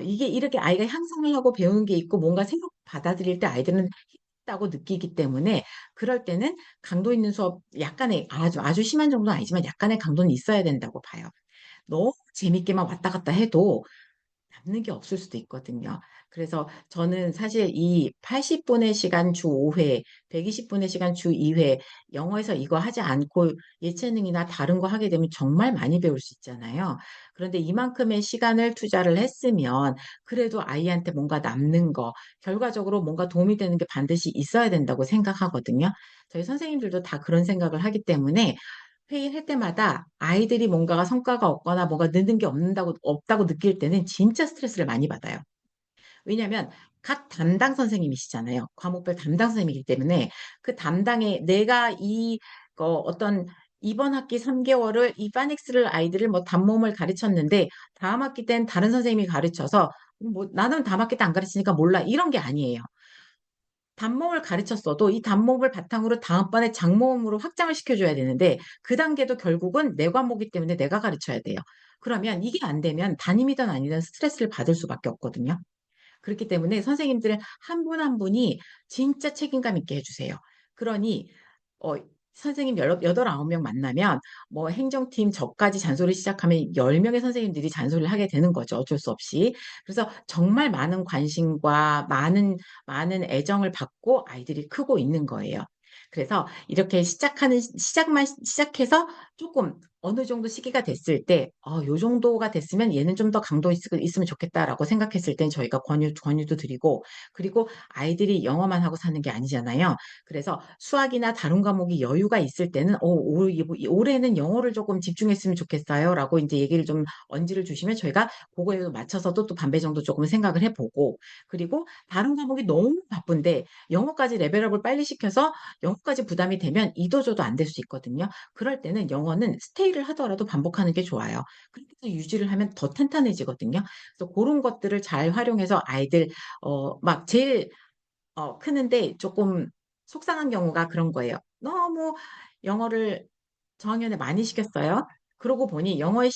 이게 이렇게 아이가 향상을 하고 배우는 게 있고 뭔가 생각 받아들일 때 아이들은 힘들다고 느끼기 때문에 그럴 때는 강도 있는 수업 약간의 아주 심한 정도는 아니지만 약간의 강도는 있어야 된다고 봐요. 너무 재밌게만 왔다 갔다 해도 남는 게 없을 수도 있거든요. 그래서 저는 사실 이 80분의 시간 주 5회, 120분의 시간 주 2회, 영어에서 이거 하지 않고 예체능이나 다른 거 하게 되면 정말 많이 배울 수 있잖아요. 그런데 이만큼의 시간을 투자를 했으면 그래도 아이한테 뭔가 남는 거, 결과적으로 뭔가 도움이 되는 게 반드시 있어야 된다고 생각하거든요. 저희 선생님들도 다 그런 생각을 하기 때문에 회의할 때마다 아이들이 뭔가가 성과가 없거나 뭐가 느는 게 없다고 느낄 때는 진짜 스트레스를 많이 받아요. 왜냐하면 각 담당 선생님이시잖아요. 과목별 담당 선생님이기 때문에 그 담당에 내가 어떤 이번 학기 3개월을 이 파닉스를 아이들을 뭐 단모음을 가르쳤는데 다음 학기 땐 다른 선생님이 가르쳐서 뭐 나는 다음 학기 때 안 가르치니까 몰라 이런 게 아니에요. 단모음을 가르쳤어도 이 단모음을 바탕으로 다음번에 장모음으로 확장을 시켜줘야 되는데 그 단계도 결국은 내 과목이기 때문에 내가 가르쳐야 돼요. 그러면 이게 안 되면 담임이든 아니든 스트레스를 받을 수밖에 없거든요. 그렇기 때문에 선생님들은 한 분 한 분이 진짜 책임감 있게 해주세요. 그러니 어, 선생님 여덟, 아홉 명 만나면 뭐 행정팀 저까지 잔소리 시작하면 10명의 선생님들이 잔소리를 하게 되는 거죠. 어쩔 수 없이. 그래서 정말 많은 관심과 많은 애정을 받고 아이들이 크고 있는 거예요. 그래서 이렇게 시작해서 조금 어느 정도 시기가 됐을 때, 요 정도가 됐으면 얘는 좀 더 있으면 좋겠다라고 생각했을 땐 저희가 권유도 드리고, 그리고 아이들이 영어만 하고 사는 게 아니잖아요. 그래서 수학이나 다른 과목이 여유가 있을 때는, 올해는 영어를 조금 집중했으면 좋겠어요. 라고 이제 얘기를 좀 언지를 주시면 저희가 그거에 맞춰서도 또 반배 정도 조금 생각을 해보고, 그리고 다른 과목이 너무 바쁜데, 영어까지 레벨업을 빨리 시켜서 영어까지 부담이 되면 이도저도 안 될 수 있거든요. 그럴 때는 영어는 스테이를 하더라도 반복하는 게 좋아요. 그렇게 해서 유지를 하면 더 탄탄해지거든요. 그래서 그런 것들을 잘 활용해서 아이들, 막 제일, 크는데 조금 속상한 경우가 그런 거예요. 너무 영어를 저학년에 많이 시켰어요. 그러고 보니 영어의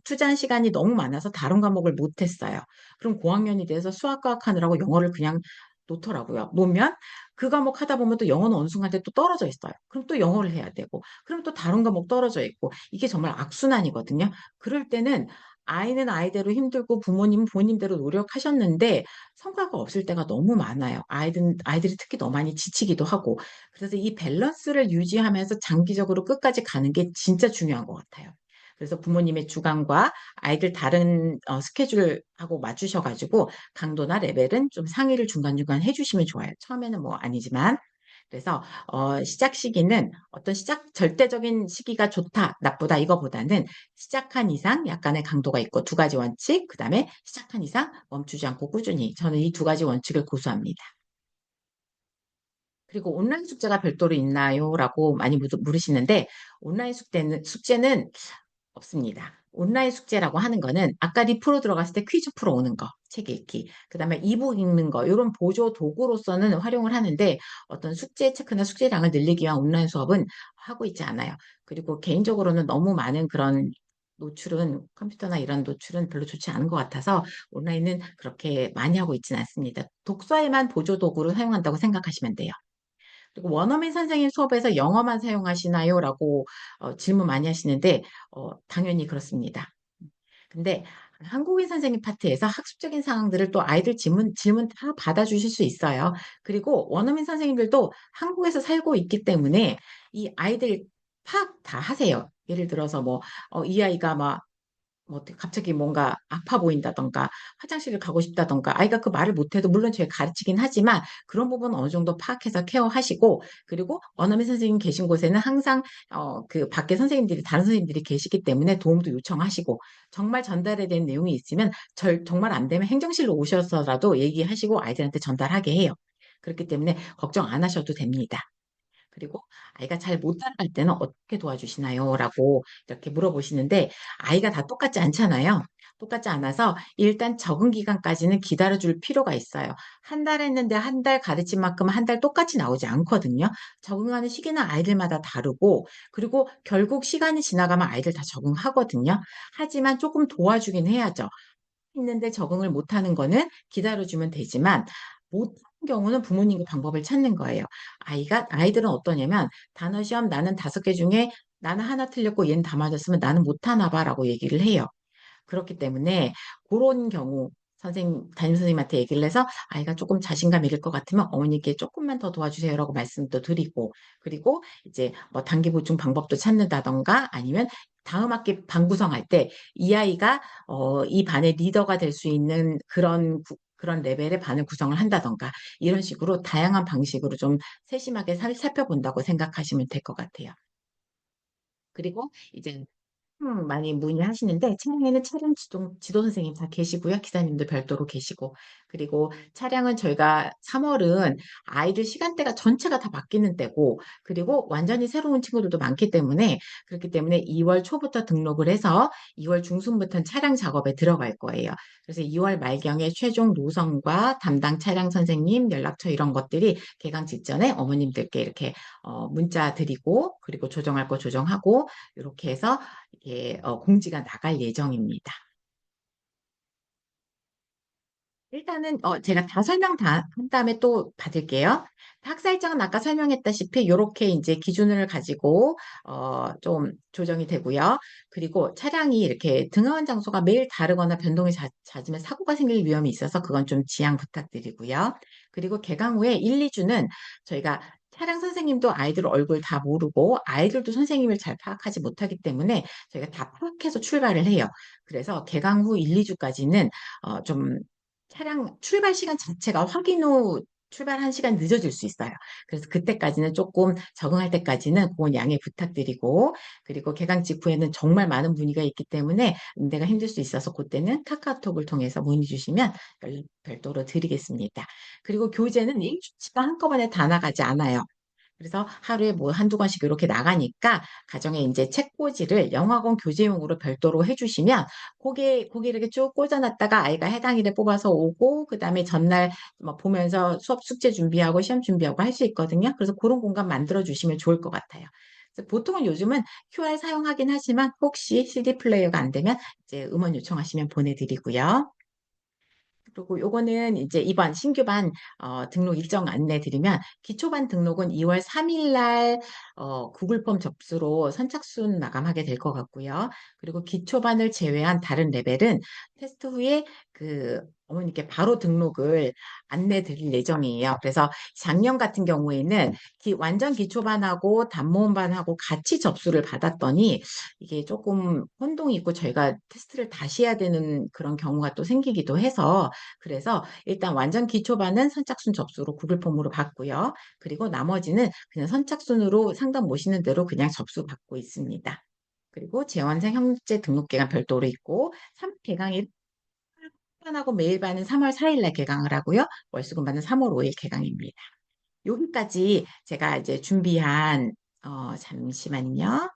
투자한 시간이 너무 많아서 다른 과목을 못했어요. 그럼 고학년이 돼서 수학, 과학 하느라고 영어를 그냥 놓더라고요. 놓으면 그 과목 하다 보면 또 영어는 어느 순간 또 떨어져 있어요. 그럼 또 영어를 해야 되고, 그럼 또 다른 과목 떨어져 있고, 이게 정말 악순환이거든요. 그럴 때는 아이는 아이대로 힘들고 부모님은 본인대로 노력하셨는데 성과가 없을 때가 너무 많아요. 아이들이 특히 너무 많이 지치기도 하고. 그래서 이 밸런스를 유지하면서 장기적으로 끝까지 가는 게 진짜 중요한 것 같아요. 그래서 부모님의 주관과 아이들 다른 스케줄하고 맞추셔가지고 강도나 레벨은 좀 상의를 중간중간 해주시면 좋아요. 처음에는 뭐 아니지만. 그래서 시작 시기는 어떤 시작 절대적인 시기가 좋다, 나쁘다 이거보다는 시작한 이상 약간의 강도가 있고 두 가지 원칙, 그다음에 시작한 이상 멈추지 않고 꾸준히. 저는 이 두 가지 원칙을 고수합니다. 그리고 온라인 숙제가 별도로 있나요? 라고 많이 물으시는데 온라인 숙제는 없습니다. 온라인 숙제라고 하는 거는 아까 리프로 들어갔을 때 퀴즈 풀어 오는 거, 책 읽기, 그다음에 이북 읽는 거 이런 보조 도구로서는 활용을 하는데 어떤 숙제 체크나 숙제량을 늘리기 위한 온라인 수업은 하고 있지 않아요. 그리고 개인적으로는 너무 많은 그런 노출은 컴퓨터나 이런 노출은 별로 좋지 않은 것 같아서 온라인은 그렇게 많이 하고 있지는 않습니다. 독서에만 보조 도구로 사용한다고 생각하시면 돼요. 그리고 원어민 선생님 수업에서 영어만 사용하시나요? 라고 질문 많이 하시는데, 당연히 그렇습니다. 근데 한국인 선생님 파트에서 학습적인 상황들을 또 아이들 질문 다 받아주실 수 있어요. 그리고 원어민 선생님들도 한국에서 살고 있기 때문에 이 아이들 파악 다 하세요. 예를 들어서 뭐, 이 아이가 막 뭐 어떻게 갑자기 뭔가 아파 보인다던가 화장실을 가고 싶다던가 아이가 그 말을 못해도 물론 제가 가르치긴 하지만 그런 부분은 어느 정도 파악해서 케어하시고 그리고 원어민 선생님 계신 곳에는 항상 그 밖에 선생님들이 다른 선생님들이 계시기 때문에 도움도 요청하시고 정말 전달에 대한 내용이 있으면 정말 안 되면 행정실로 오셔서라도 얘기하시고 아이들한테 전달하게 해요. 그렇기 때문에 걱정 안 하셔도 됩니다. 그리고 아이가 잘 못 따라갈 때는 어떻게 도와주시나요? 라고 이렇게 물어보시는데 아이가 다 똑같지 않잖아요. 똑같지 않아서 일단 적응 기간까지는 기다려줄 필요가 있어요. 한 달 했는데 한 달 가르친 만큼 한 달 똑같이 나오지 않거든요. 적응하는 시기는 아이들마다 다르고 그리고 결국 시간이 지나가면 아이들 다 적응하거든요. 하지만 조금 도와주긴 해야죠. 있는데 적응을 못하는 거는 기다려주면 되지만 못하는 경우는 부모님과 방법을 찾는 거예요. 아이들은 어떠냐면 단어 시험 나는 5개 중에 나는 하나 틀렸고 얘는 다 맞았으면 나는 못하나 봐라고 얘기를 해요. 그렇기 때문에 그런 경우 담임 선생님한테 얘기를 해서 아이가 조금 자신감 잃을 것 같으면 어머니께 조금만 더 도와주세요라고 말씀도 드리고 그리고 이제 뭐 단기 보충 방법도 찾는다던가 아니면 다음 학기 반 구성할 때 이 아이가 이 반의 리더가 될 수 있는 그런 레벨의 반을 구성을 한다던가 이런 식으로 다양한 방식으로 좀 세심하게 살펴본다고 생각하시면 될 것 같아요. 그리고 이제 많이 문의하시는데 차량에는 지도 선생님 다 계시고요. 기사님도 별도로 계시고 그리고 차량은 저희가 3월은 아이들 시간대가 전체가 다 바뀌는 때고 그리고 완전히 새로운 친구들도 많기 때문에 그렇기 때문에 2월 초부터 등록을 해서 2월 중순부터는 차량 작업에 들어갈 거예요. 그래서 2월 말경에 최종 노선과 담당 차량 선생님 연락처 이런 것들이 개강 직전에 어머님들께 이렇게 문자 드리고 그리고 조정할 거 조정하고 이렇게 해서 이게 공지가 나갈 예정입니다. 일단은 제가 다 설명 다 한 다음에 또 받을게요. 학사 일정은 아까 설명했다시피 이렇게 이제 기준을 가지고 좀 조정이 되고요. 그리고 차량이 이렇게 등하원 장소가 매일 다르거나 변동이 잦으면 사고가 생길 위험이 있어서 그건 좀 지양 부탁드리고요. 그리고 개강 후에 1, 2주는 저희가 차량 선생님도 아이들 얼굴 다 모르고 아이들도 선생님을 잘 파악하지 못하기 때문에 저희가 다 파악해서 출발을 해요. 그래서 개강 후 1, 2주까지는 좀 차량 출발 시간 자체가 확인 후 출발 1시간 늦어질 수 있어요. 그래서 그때까지는 조금 적응할 때까지는 그건 양해 부탁드리고 그리고 개강 직후에는 정말 많은 문의가 있기 때문에 내가 힘들 수 있어서 그때는 카카오톡을 통해서 문의 주시면 별도로 드리겠습니다. 그리고 교재는 일주치가 한꺼번에 다 나가지 않아요. 그래서 하루에 뭐 한두 권씩 이렇게 나가니까 가정에 이제 책꽂이를 영어학원 교재용으로 별도로 해주시면 거기에 이렇게 쭉 꽂아놨다가 아이가 해당 일에 뽑아서 오고 그다음에 전날 뭐 보면서 수업 숙제 준비하고 시험 준비하고 할 수 있거든요. 그래서 그런 공간 만들어 주시면 좋을 것 같아요. 그래서 보통은 요즘은 QR 사용하긴 하지만 혹시 CD 플레이어가 안 되면 이제 음원 요청하시면 보내드리고요. 그리고 요거는 이제 이번 신규반 등록 일정 안내 드리면 기초반 등록은 2월 3일 날 구글 폼 접수로 선착순 마감하게 될 것 같고요. 그리고 기초반을 제외한 다른 레벨은 테스트 후에 그 어머니께 바로 등록을 안내 드릴 예정이에요. 그래서 작년 같은 경우에는 완전 기초반하고 단모음반하고 같이 접수를 받았더니 이게 조금 혼동이 있고 저희가 테스트를 다시 해야 되는 그런 경우가 또 생기기도 해서 그래서 일단 완전 기초반은 선착순 접수로 구글 폼으로 받고요. 그리고 나머지는 그냥 선착순으로 상담 오시는 대로 그냥 접수 받고 있습니다. 그리고 재원생 형제 등록 기간 별도로 있고 3개강이 반하고 매일반은 3월 4일 날 개강을 하고요. 월수금반은 3월 5일 개강입니다. 여기까지 제가 이제 준비한 잠시만요.